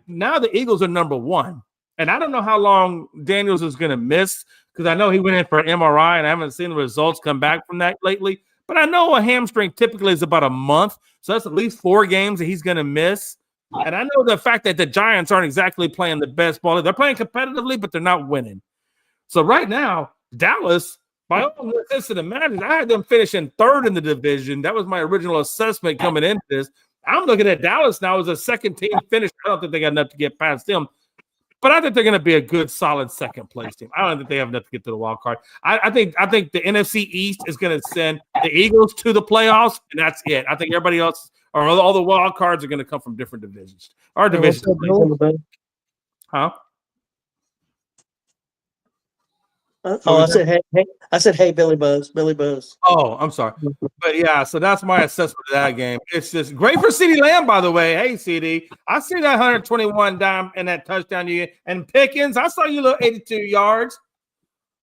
Now the Eagles are number 1, and I don't know how long Daniels is going to miss, because I know he went in for an MRI, and I haven't seen the results come back from that lately. But I know a hamstring typically is about a month, so that's at least 4 games that he's going to miss. And I know the fact that the Giants aren't exactly playing the best ball. They're playing competitively, but they're not winning. So right now, Dallas, by all intents and imagine, I had them finishing 3rd in the division. That was my original assessment coming into this. I'm looking at Dallas now as a second team finish. I don't think they got enough to get past them, but I think they're going to be a good, solid second place team. I don't think they have enough to get to the wild card. I think the NFC East is going to send the Eagles to the playoffs, and that's it. I think everybody else, or all the wild cards, are going to come from different divisions. Our division, huh? I said, hey, Billy Buzz. Oh, I'm sorry. But yeah, so that's my assessment of that game. It's just great for CeeDee Lamb, by the way. Hey, CD, I see that 121 dime and that touchdown you get. And Pickens, I saw you little 82 yards.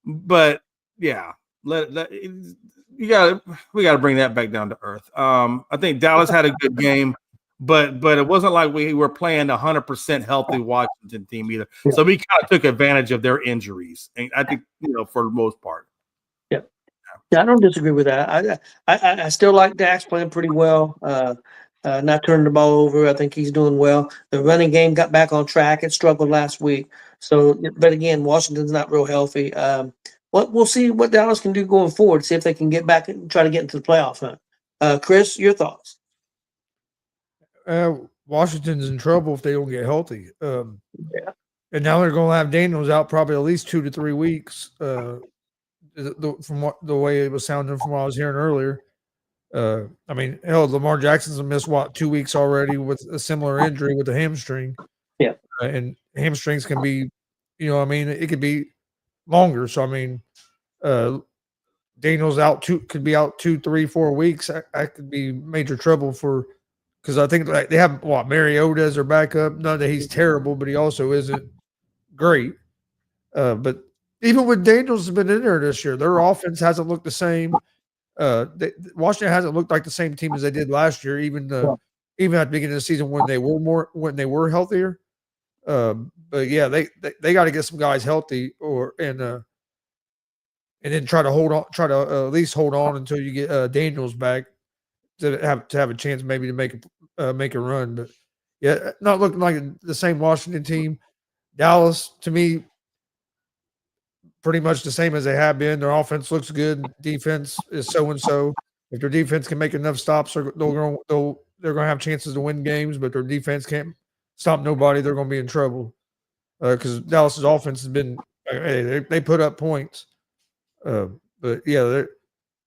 But yeah, we got to bring that back down to earth. I think Dallas had a good game, but it wasn't like we were playing a 100% healthy Washington team either. So we kind of took advantage of their injuries, and I think for the most part. Yeah, I don't disagree with that. I still like Dax playing pretty well. Not turning the ball over. I think he's doing well. The running game got back on track. It struggled last week. So, but again, Washington's not real healthy. We'll see what Dallas can do going forward. See if they can get back and try to get into the playoff hunt. Chris, your thoughts? Washington's in trouble if they don't get healthy. Yeah. And now they're going to have Daniels out probably at least 2 to 3 weeks. From the way it was sounding from what I was hearing earlier. I mean, hell, Lamar Jackson's missed 2 weeks already with a similar injury with the hamstring. Yeah. And hamstrings can be, it could be longer. So I mean, Daniels could be out 2, 3, 4 weeks. That could be major trouble because I think they have Mariota as their backup. Not that he's terrible, but he also isn't great. But even with Daniels has been in there this year, their offense hasn't looked the same. Washington hasn't looked like the same team as they did last year, even at the beginning of the season when they were healthier. But yeah, they got to get some guys healthy and then try to at least hold on until you get Daniels back to have a chance maybe to make a run. But yeah, not looking like the same Washington team. Dallas, to me, pretty much the same as they have been. Their offense looks good. Defense is so and so. If their defense can make enough stops, they're going to have chances to win games. But their defense can't stop nobody. They're going to be in trouble because Dallas's offense has been. They put up points. But yeah,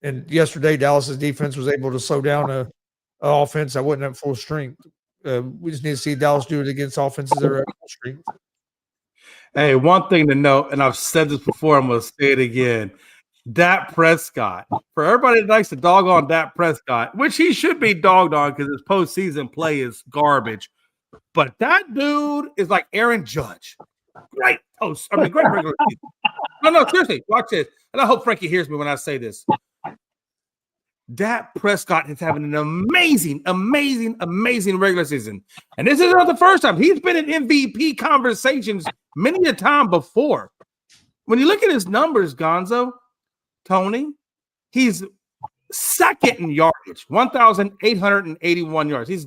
and yesterday Dallas's defense was able to slow down a offense that wasn't at full strength. We just need to see Dallas do it against offenses that are at full strength. Hey, one thing to note, and I've said this before, I'm going to say it again. Dak Prescott. For everybody that likes to dog on Dak Prescott, which he should be dogged on because his postseason play is garbage. But that dude is like Aaron Judge. Great great regular season. No, seriously, watch this. And I hope Frankie hears me when I say this. Dak Prescott is having an amazing regular season. And this is not the first time. He's been in MVP conversations many a time before. When you look at his numbers, Gonzo, Tony, he's second in yardage, 1,881 yards. He's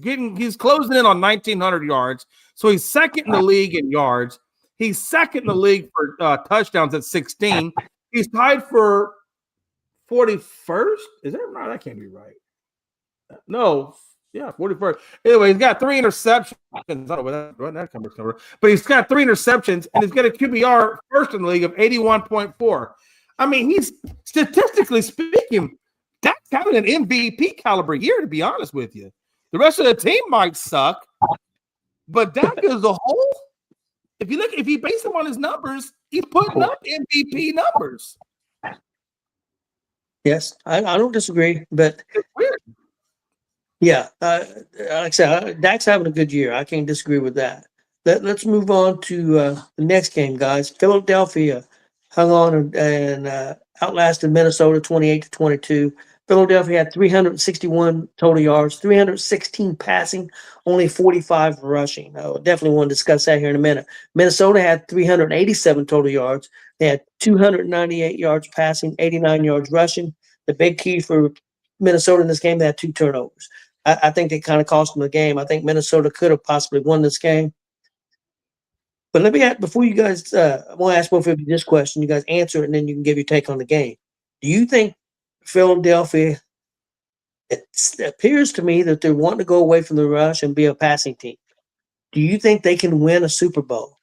closing in on 1,900 yards. So he's second in the league in yards. He's second in the league for touchdowns at 16. He's tied for 41st. Is that right? That can't be right. No. Yeah, 41st. Anyway, he's got 3 interceptions. I don't know what that cover. But he's got 3 interceptions, and he's got a QBR first in the league of 81.4. I mean, he's statistically speaking, Dak's having an MVP caliber year, to be honest with you. The rest of the team might suck, but Dak as a whole, if you base him on his numbers, he's putting up MVP numbers. Yes, I don't disagree, but it's weird. Yeah, like I said, Dak's having a good year. I can't disagree with that. Let's move on to the next game, guys. Philadelphia hung on and outlasted Minnesota 28-22. Philadelphia had 361 total yards, 316 passing, only 45 rushing. I definitely want to discuss that here in a minute. Minnesota had 387 total yards. They had 298 yards passing, 89 yards rushing. The big key for Minnesota in this game, they had 2 turnovers. I think it kind of cost them the game. I think Minnesota could have possibly won this game. But let me ask, before you guys, I want to ask both of you this question. You guys answer it, and then you can give your take on the game. Do you think Philadelphia, it appears to me that they're wanting to go away from the rush and be a passing team. Do you think they can win a Super Bowl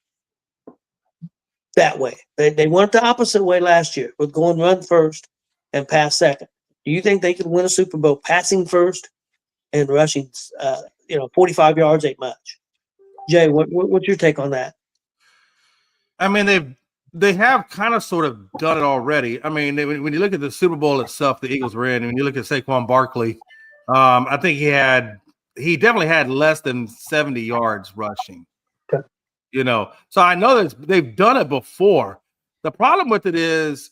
that way? They went the opposite way last year with going run first and pass second. Do you think they can win a Super Bowl passing first and rushing, 45 yards ain't much? Jay, what's your take on that? I mean, they have kind of sort of done it already. I mean, when you look at the Super Bowl itself, the Eagles were in, and when you look at Saquon Barkley, I think he definitely had less than 70 yards rushing. Okay. So I know that they've done it before. The problem with it is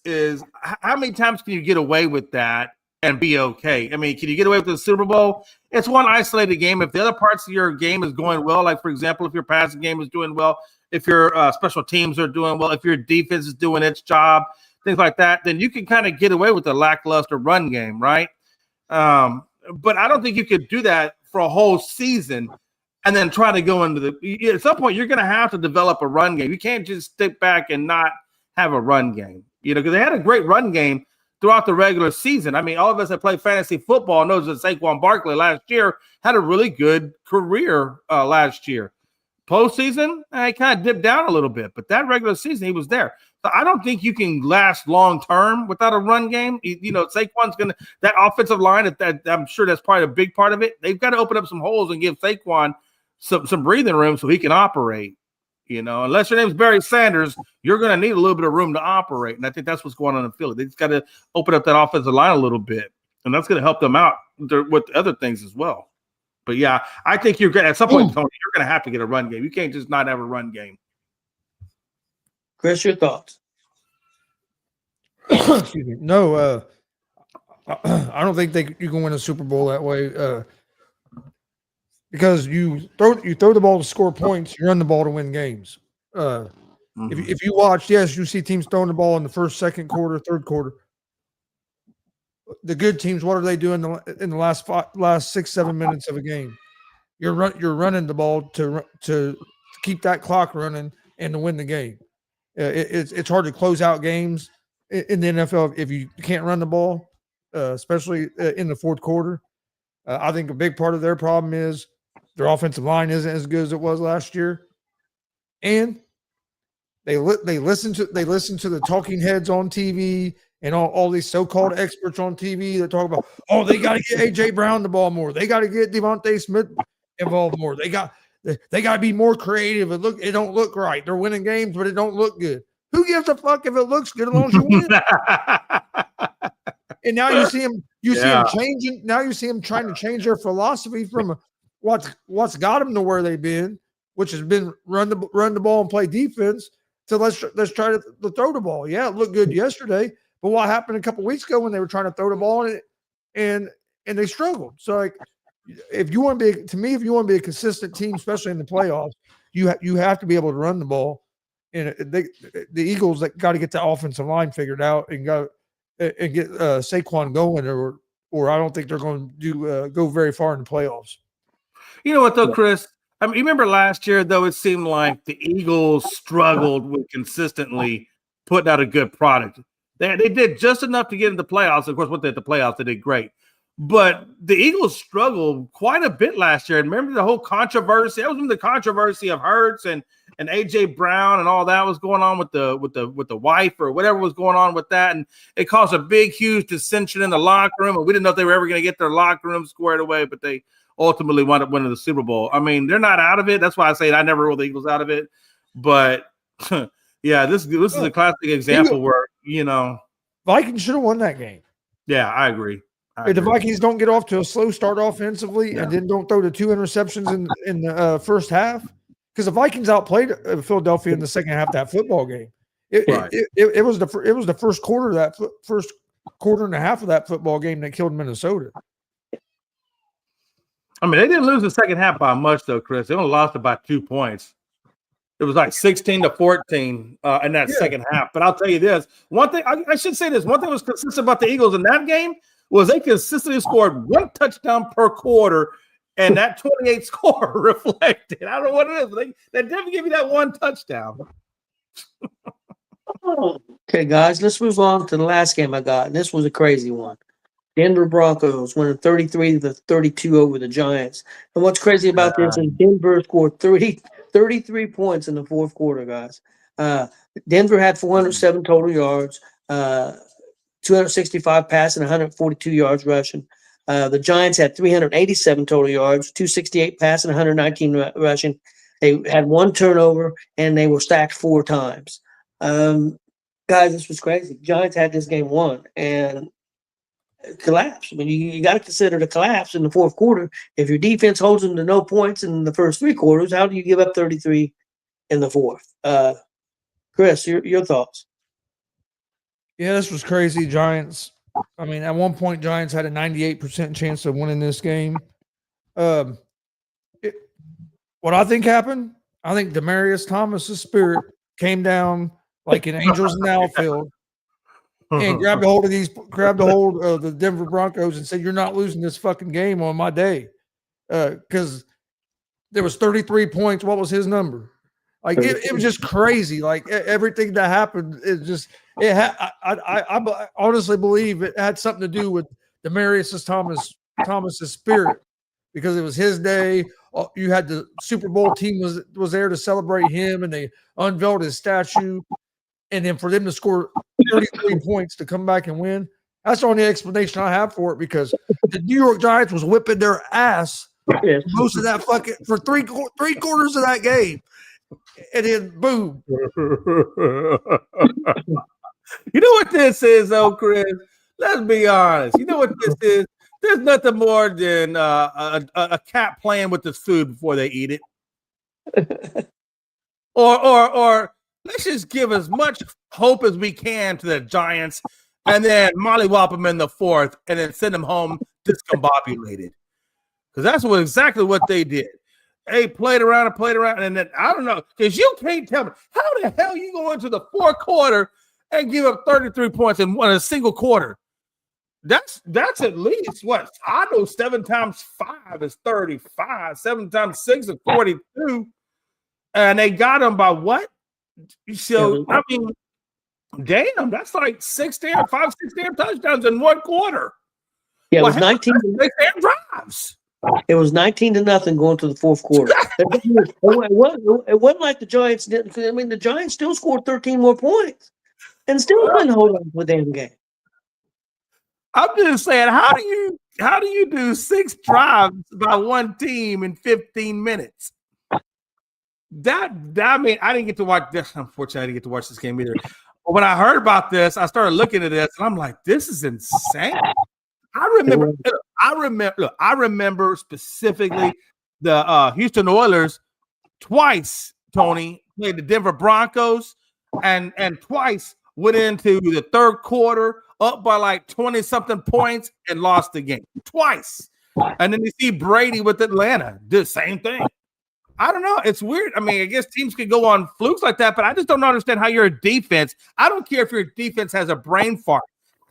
how many times can you get away with that and be okay? I mean, can you get away with the Super Bowl? It's one isolated game. If the other parts of your game is going well, like, for example, if your passing game is doing well, if your special teams are doing well, if your defense is doing its job, things like that, then you can kind of get away with the lackluster run game, right? But I don't think you could do that for a whole season. and then try to go into the. At some point, you're going to have to develop a run game. You can't just stick back and not have a run game. Because they had a great run game throughout the regular season. I mean, all of us that play fantasy football knows that Saquon Barkley last year had a really good career last year. Postseason, he kind of dipped down a little bit, but that regular season, he was there. So I don't think you can last long term without a run game. Saquon's going to – that offensive line, I'm sure that's probably a big part of it. They've got to open up some holes and give Saquon some breathing room so he can operate. Unless your name's Barry Sanders, you're going to need a little bit of room to operate. And I think that's what's going on in Philly. They just got to open up that offensive line a little bit, and that's going to help them out with other things as well. But, yeah, I think you're going to – at some point, Tony, you're going to have to get a run game. You can't just not have a run game. Chris, your thoughts? Excuse me. No, I don't think you can win a Super Bowl that way because you throw the ball to score points, you run the ball to win games. If you watch, yes, you see teams throwing the ball in the first, second quarter, third quarter. The good teams, what are they doing in the last 6-7 minutes of a game? You're running the ball to keep that clock running and to win the game. It's hard to close out games in the NFL if you can't run the ball, especially in the fourth quarter. I think a big part of their problem is their offensive line isn't as good as it was last year, and they listen to the talking heads on TV and all these so-called experts on TV that talk about, they got to get A.J. Brown the ball more, they got to get Devontae Smith involved more, they got to be more creative. It don't look right. They're winning games, but it don't look good. Who gives a fuck if it looks good as long as you win? And now you see him changing. Now you see him trying to change their philosophy from what's got them to where they've been, which has been run the ball and play defense, to let's try to throw the ball. Yeah, it looked good yesterday, but what happened a couple weeks ago when they were trying to throw the ball and they struggled? So if you want to be a consistent team, especially in the playoffs, you have to be able to run the ball. And the Eagles that got to get the offensive line figured out and get Saquon going, or I don't think they're going to go very far in the playoffs. You know what though, Chris? I mean, you remember last year though, it seemed like the Eagles struggled with consistently putting out a good product. They did just enough to get into the playoffs. Of course, once they hit the playoffs, they did great. But the Eagles struggled quite a bit last year. And remember the whole controversy? That was when the controversy of Hurts and A.J. Brown and all that was going on with the wife or whatever was going on with that. And it caused a big, huge dissension in the locker room. And we didn't know if they were ever going to get their locker room squared away, but they ultimately wound up winning the Super Bowl. I mean, they're not out of it. That's why I say I never ruled the Eagles out of it. But, yeah, this is a classic example where, Vikings should have won that game. Yeah, I agree. If the Vikings don't get off to a slow start offensively and then don't throw the 2 interceptions in the first half, because the Vikings outplayed Philadelphia in the second half of that football game. It was the first quarter of that first quarter and a half of that football game that killed Minnesota. I mean, they didn't lose the second half by much though, Chris. They only lost about 2 points. It was like 16-14 in that second half. But I'll tell you this: one thing I should say this. One thing was consistent about the Eagles in that game was they consistently scored 1 touchdown per quarter. And that 28 score reflected. I don't know what it is, but they definitely give you that 1 touchdown. Okay, guys, let's move on to the last game I got. And this was a crazy one. Denver Broncos winning 33-32 over the Giants. And what's crazy about this is Denver scored 33 points in the fourth quarter, guys. Denver had 407 total yards, 265 passing, 142 yards rushing. The Giants had 387 total yards, 268 passing, 119 rushing. They had 1 turnover, and they were stacked 4 times. Guys, this was crazy. Giants had this game won and collapsed. I mean, you got to consider the collapse in the fourth quarter. If your defense holds them to no points in the first 3 quarters, how do you give up 33 in the fourth? Chris, your thoughts? Yeah, this was crazy. Giants. I mean, at one point, Giants had a 98% chance of winning this game. What I think happened, I think Demaryius Thomas's spirit came down like an angels in the outfield and grabbed a hold of the Denver Broncos and said, "You're not losing this fucking game on my day." Because there was 33 points. What was his number? Like it was just crazy. Like everything that happened, I honestly believe it had something to do with Demaryius Thomas's spirit, because it was his day. You had the Super Bowl team was there to celebrate him, and they unveiled his statue. And then for them to score 33 points to come back and win, that's the only explanation I have for it, because the New York Giants was whipping their ass most of that for three quarters of that game. And then boom. You know what this is, though, Chris? Let's be honest. You know what this is? There's nothing more than a cat playing with this food before they eat it. or let's just give as much hope as we can to the Giants, and then mollywop them in the fourth, and then send them home discombobulated. Because that's exactly what they did. They played around, and then I don't know, because you can't tell me how the hell you go into the fourth quarter and give up 33 points in a single quarter. That's at least what I know. 7 times 5 is 35. 7 times 6 is 42, and they got them by what? So I mean, damn, that's like 6 damn touchdowns in one quarter. Yeah, it was 19. 6 damn drives. It was 19-0 going to the fourth quarter. It wasn't like the Giants didn't. I mean, the Giants still scored 13 more points and still couldn't hold on to the damn game. I'm just saying, how do you do 6 drives by one team in 15 minutes? That I mean, I didn't get to watch this. Unfortunately, I didn't get to watch this game either. But when I heard about this, I started looking at this, and I'm like, this is insane. I remember specifically the Houston Oilers twice, Tony, played the Denver Broncos, and twice went into the third quarter up by like 20-something points and lost the game. Twice. And then you see Brady with Atlanta, did the same thing. I don't know. It's weird. I mean, I guess teams can go on flukes like that, but I just don't understand how your defense, I don't care if your defense has a brain fart.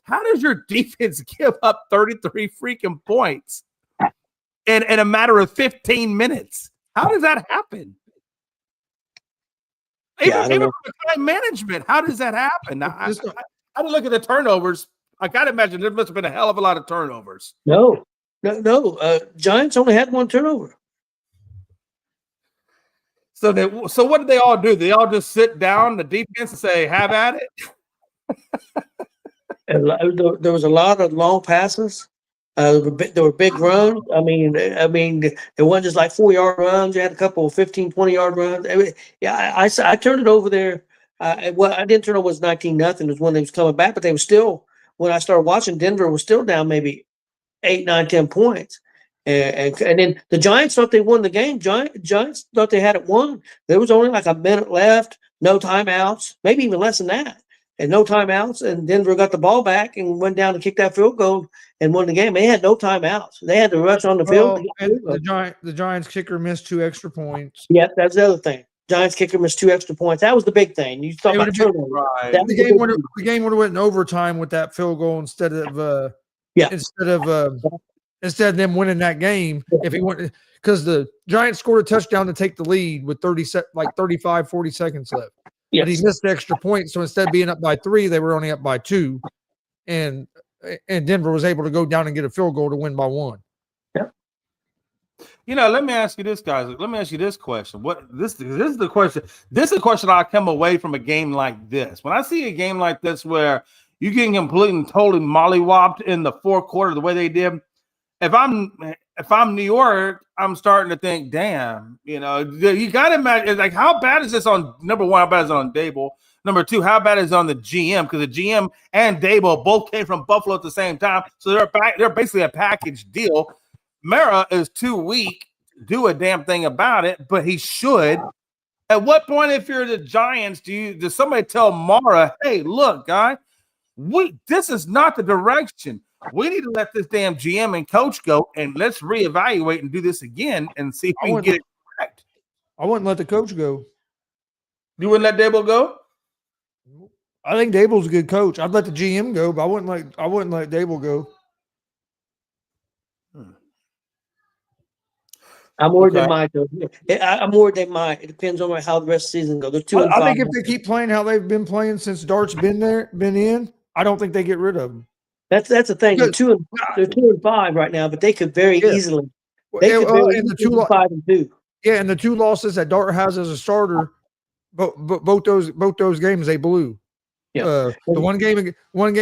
How does your defense give up 33 freaking points in a matter of 15 minutes? How does that happen? Even with time management, how does that happen? I don't look at the turnovers. I got to imagine there must have been a hell of a lot of turnovers. No. Giants only had 1 turnover. So what did they all do? They all just sit down, the defense, and say, have at it? There was a lot of long passes. There were big runs. I mean, it wasn't just like 4-yard runs. You had a couple of 15, 20-yard runs. I mean, yeah, I turned it over there. I didn't turn it over. It was 19-0. It was when they was coming back, but they were still, when I started watching, Denver was still down maybe 8, 9, 10 points. And then the Giants thought they won the game. Giants thought they had it won. There was only like a minute left, no timeouts, maybe even less than that. And no timeouts, and Denver got the ball back and went down to kick that field goal and won the game. They had no timeouts. They had to rush on the field. And the Giants kicker missed 2 extra points. Yeah, that's the other thing. Giants kicker missed 2 extra points. That was the big thing. You thought about turnover. Right. The game would have went in overtime with that field goal instead of them winning that game. If he went, because the Giants scored a touchdown to take the lead with 35, 40 seconds left. Yes. But he missed the extra point, so instead of being up by 3, they were only up by 2, and Denver was able to go down and get a field goal to win by 1. Yeah. Let me ask you this, guys. Let me ask you this question. This is the question. This is the question I come away from a game like this. When I see a game like this where you're getting completely and totally mollywopped in the fourth quarter the way they did, if I'm New York, I'm starting to think, damn, you got to imagine, like, how bad is this on, number one, how bad is it on Dable? Number 2, how bad is it on the GM? Because the GM and Dable both came from Buffalo at the same time, so they're basically a package deal. Mara is too weak to do a damn thing about it, but he should. At what point, if you're the Giants, does somebody tell Mara, hey, look, guy, this is not the direction. We need to let this damn GM and coach go, and let's reevaluate and do this again and see if we can get it correct. I wouldn't let the coach go. You wouldn't let Dable go? I think Dable's a good coach. I'd let the GM go, but I wouldn't let Dable go. I'm worried they Okay. might, though. I'm worried they might. It depends on how the rest of the season goes. They're 2-5. I think if they keep playing how they've been playing since Dart's been in, I don't think they get rid of them. That's the thing. They're Because- 2-5 right now, but they could very Yeah. easily. They could very and the easily be 5-2. Yeah, and the two losses that Dart has as a starter, both those games they blew. Yeah. The one game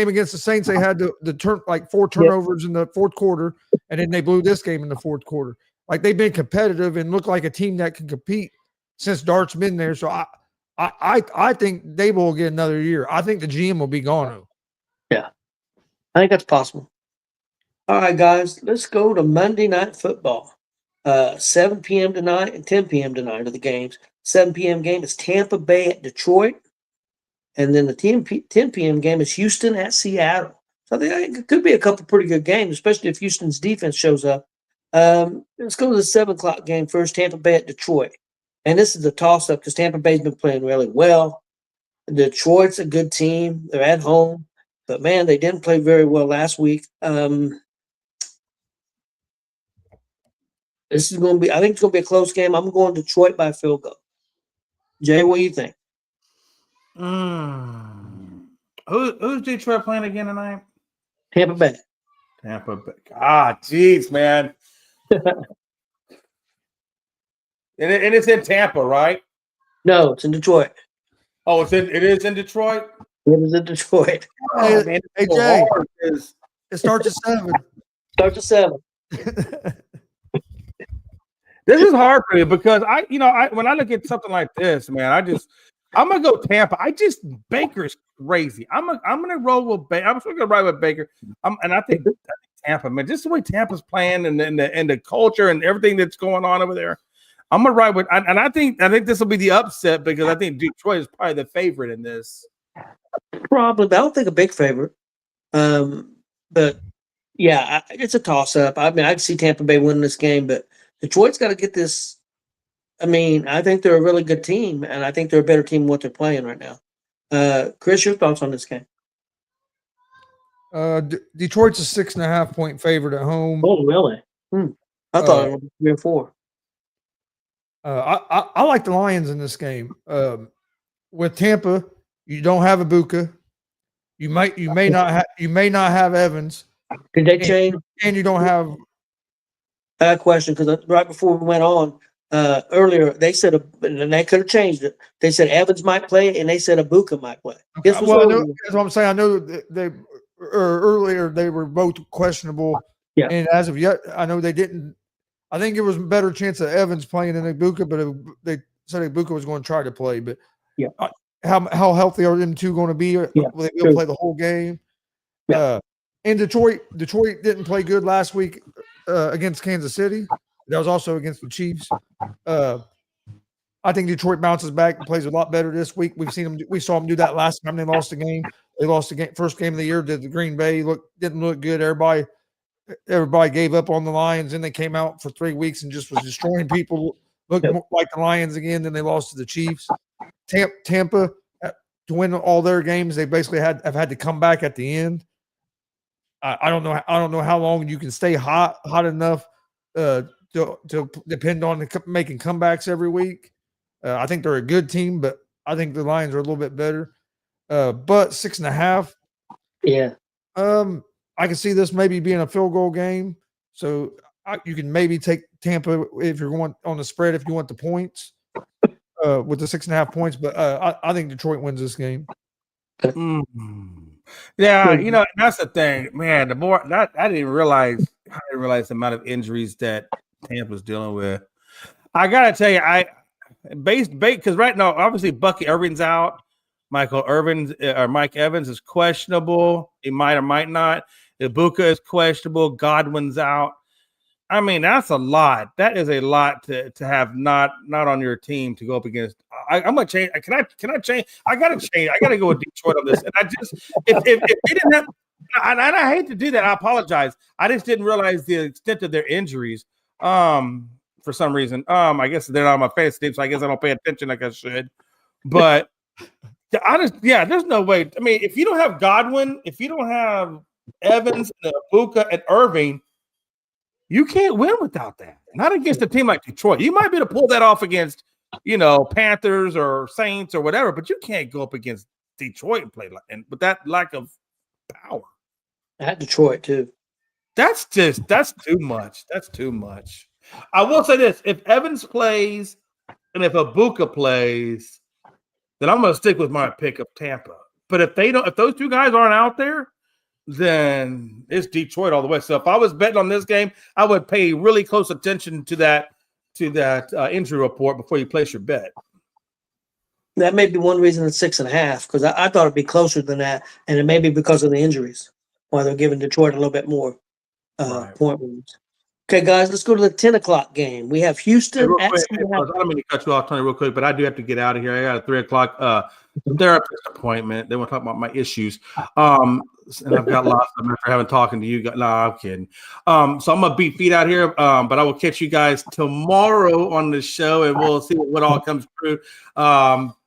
against the Saints, they had the turn like 4 turnovers in the fourth quarter, and then they blew this game in the fourth quarter. Like they've been competitive and look like a team that can compete since Dart's been there. So I think they will get another year. I think the GM will be gone. I think that's possible. All right, guys, let's go to Monday Night Football. 7 p.m. tonight and 10 p.m. tonight are the games. 7 p.m. game is Tampa Bay at Detroit. And then the 10 p.m. game is Houston at Seattle. So I think it could be a couple pretty good games, especially if Houston's defense shows up. Let's go to the 7 o'clock game first, Tampa Bay at Detroit. And this is a toss-up because Tampa Bay's been playing really well. Detroit's a good team. They're at home. But, man, they didn't play very well last week. This is going to be – I think it's going to be a close game. I'm going Detroit by field goal. Jay, what do you think? Who's Detroit playing again tonight? Tampa Bay. Tampa Bay. Ah, jeez, man. and it's in Tampa, right? No, it's in Detroit. Oh, it is in Detroit? It is in Detroit. Oh, man, Hey, so Jay. hard. It starts at 7. Starts at 7. This is hard for me because when I look at something like this, man, I'm gonna go Tampa. Baker's crazy. I'm gonna roll with Baker. I'm still gonna ride with Baker. I think Tampa, man, just the way Tampa's playing and the culture and everything that's going on over there. I'm gonna ride with, and I think this will be the upset because I think Detroit is probably the favorite in this. Probably, but I don't think a big favorite. But yeah, it's a toss-up. I mean, I can see Tampa Bay winning this game, but Detroit's got to get this. I mean, I think they're a really good team, and I think they're a better team than what they're playing right now. Chris, your thoughts on this game? Detroit's a 6.5 point favorite at home. Oh, really? I thought it was 3 or 4. I like the Lions in this game. With Tampa, you don't have Ibuka. You may not have Evans. Did they change? And you don't have. I had a question because right before we went on earlier, they said, and they could have changed it. They said Evans might play, and they said Ibuka might play. This was Well, that's what I'm saying. I know that earlier they were both questionable. Yeah. And as of yet, I know they didn't. I think it was a better chance of Evans playing than Ibuka, but they said Ibuka was going to try to play. But yeah, how healthy are them two going to be? Yeah, Will they be able to play the whole game? Yeah. In Detroit didn't play good last week against Kansas City. That was also against the Chiefs. I think Detroit bounces back and plays a lot better this week. We saw them do that last time they lost the game. They lost the first game of the year to the Green Bay. Didn't look good. Everybody gave up on the Lions, and they came out for 3 weeks and just was destroying people. Looked more like the Lions again. Then they lost to the Chiefs. Tampa to win all their games, they basically have had to come back at the end. I don't know how long you can stay hot enough to depend on making comebacks every week. I think they're a good team, but I think the Lions are a little bit better. But 6.5. Yeah. I can see this maybe being a field goal game. So you can maybe take Tampa if you're going on the spread, if you want the points with the 6.5 points. But I think Detroit wins this game. Yeah, that's the thing, man. The more that I didn't realize the amount of injuries that Tampa's dealing with. I gotta tell you, because right now, obviously, Bucky Irvin's out. Mike Evans is questionable. He might or might not. Ibuka is questionable. Godwin's out. I mean, that's a lot. That is a lot to have not on your team to go up against. I'm gonna change. Can I change? I gotta change. I gotta go with Detroit on this. And I just if they didn't have, and I hate to do that. I apologize. I just didn't realize the extent of their injuries. For some reason. I guess they're not on my fantasy team, so I guess I don't pay attention like I should. But there's no way. I mean, if you don't have Godwin, if you don't have Evans, and Ibuka, and Irving, you can't win without that. Not against a team like Detroit. You might be able to pull that off against, Panthers or Saints or whatever, but you can't go up against Detroit and play with that lack of power. At Detroit too. That's too much. That's too much. I will say this: if Evans plays and if Ibuka plays, then I'm going to stick with my pick of Tampa. But if those two guys aren't out there, then it's Detroit all the way. So if I was betting on this game, I would pay really close attention to that injury report before you place your bet. That may be one reason it's 6.5, because I thought it'd be closer than that, and it may be because of the injuries why they're giving Detroit a little bit more point wins. Okay, guys, let's go to the 10 o'clock game. We have Houston at Seattle. I don't mean to cut you off, Tony, real quick, but I do have to get out of here. I got a 3 o'clock therapist appointment. They want to talk about my issues. And I've got lots of them after having talking to you guys. No, I'm kidding. So I'm going to beat feet out here, but I will catch you guys tomorrow on the show, and we'll see what all comes through.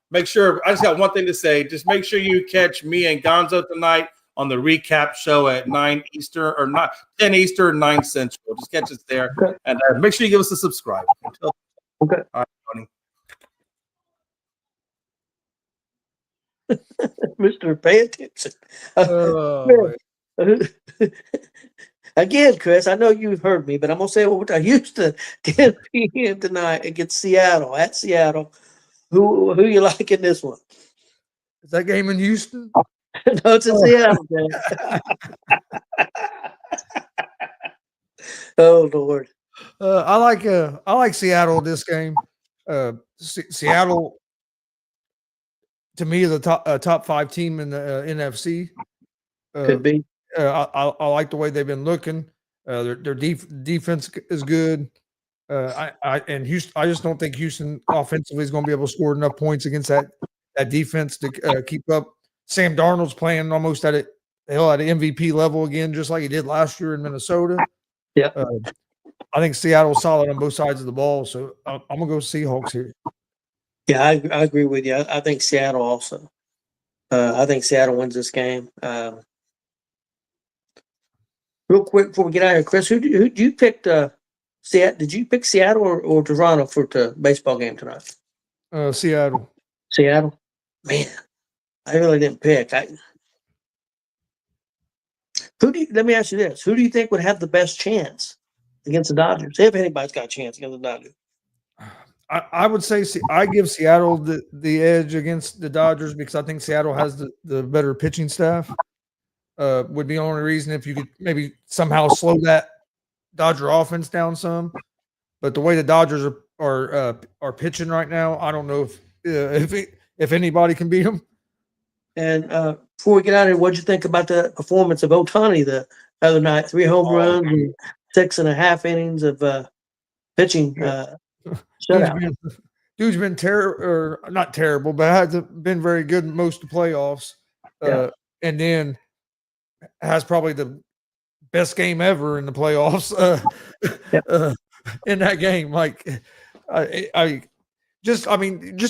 Make sure, I just got one thing to say. Just make sure you catch me and Gonzo tonight on the recap show at 9 Eastern or not 10 Eastern, 9 Central. Just catch us there. Okay. And make sure you give us a subscribe. Okay. All right, Tony. Mr. Pay attention. Again, Chris, I know you've heard me, but I'm going to say it one more time. Houston, 10 p.m. tonight against Seattle, at Seattle. Who you like in this one? Is that game in Houston? No, it's in Seattle, man. Oh Lord. I like Seattle this game. Seattle, to me, is a top 5 team in the NFC. Could be. I like the way they've been looking. Their defense is good. And Houston, I just don't think Houston offensively is going to be able to score enough points against that defense to keep up. Sam Darnold's playing almost at an MVP level again, just like he did last year in Minnesota. Yeah. I think Seattle's solid on both sides of the ball, so I'm going to go Seahawks here. Yeah, I agree with you. I think Seattle also. I think Seattle wins this game. Real quick before we get out of here, Chris, who you picked? Seattle? Did you pick Seattle or Toronto for the baseball game tonight? Seattle. Seattle? Man, I really didn't pick. Let me ask you this. Who do you think would have the best chance against the Dodgers? If anybody's got a chance against the Dodgers. I would say I give Seattle the edge against the Dodgers because I think Seattle has the better pitching staff. Would be the only reason if you could maybe somehow slow that Dodger offense down some. But the way the Dodgers are pitching right now, I don't know if anybody can beat them. And before we get out of here, what'd you think about the performance of Ohtani the other night? 3 home runs and 6.5 innings of pitching shutout. Dude's been not terrible, but hasn't been very good in most of the playoffs. And then has probably the best game ever in the playoffs in that game. Like just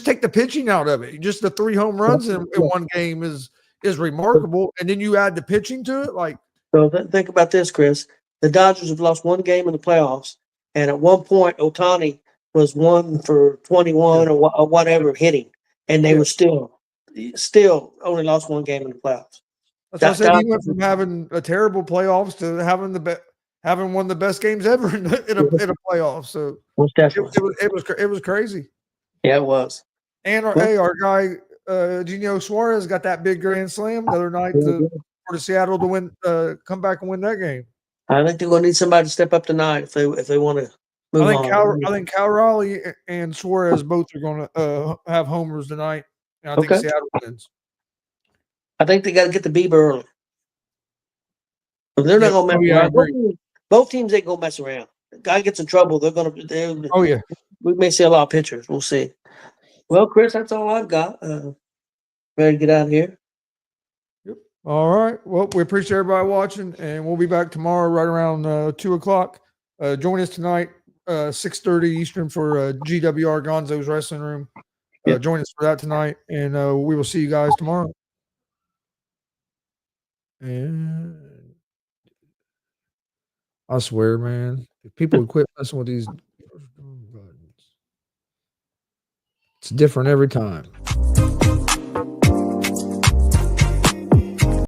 take the pitching out of it. Just the 3 home runs in one game is remarkable. And then you add the pitching to it. Like, so think about this, Chris. The Dodgers have lost 1 game in the playoffs. And at one point, Ohtani was 1 for 21 or whatever hitting. And they were still only lost 1 game in the playoffs. That's what I said. He went from having a terrible playoffs to having one of the best games ever in a playoff. So it was crazy. Yeah, it was. And our guy Eugenio Suarez got that big grand slam the other night for the Seattle to win, come back and win that game. I think they're going to need somebody to step up tonight if they want to move on. I think Cal Raleigh and Suarez both are going to have homers tonight. And I think Seattle wins. I think they got to get the Bieber early. But they're not going to mess around. Both teams ain't going to mess around. The guy gets in trouble, they're going to. Oh yeah, we may see a lot of pitchers. We'll see. Well, Chris, that's all I've got. Ready to get out of here. Yep. All right. Well, we appreciate everybody watching, and we'll be back tomorrow right around 2 o'clock. Join us tonight, 6:30 Eastern for GWR Gonzo's Wrestling Room. Join us for that tonight, and we will see you guys tomorrow. And I swear, man, if people would quit messing with these It's different every time.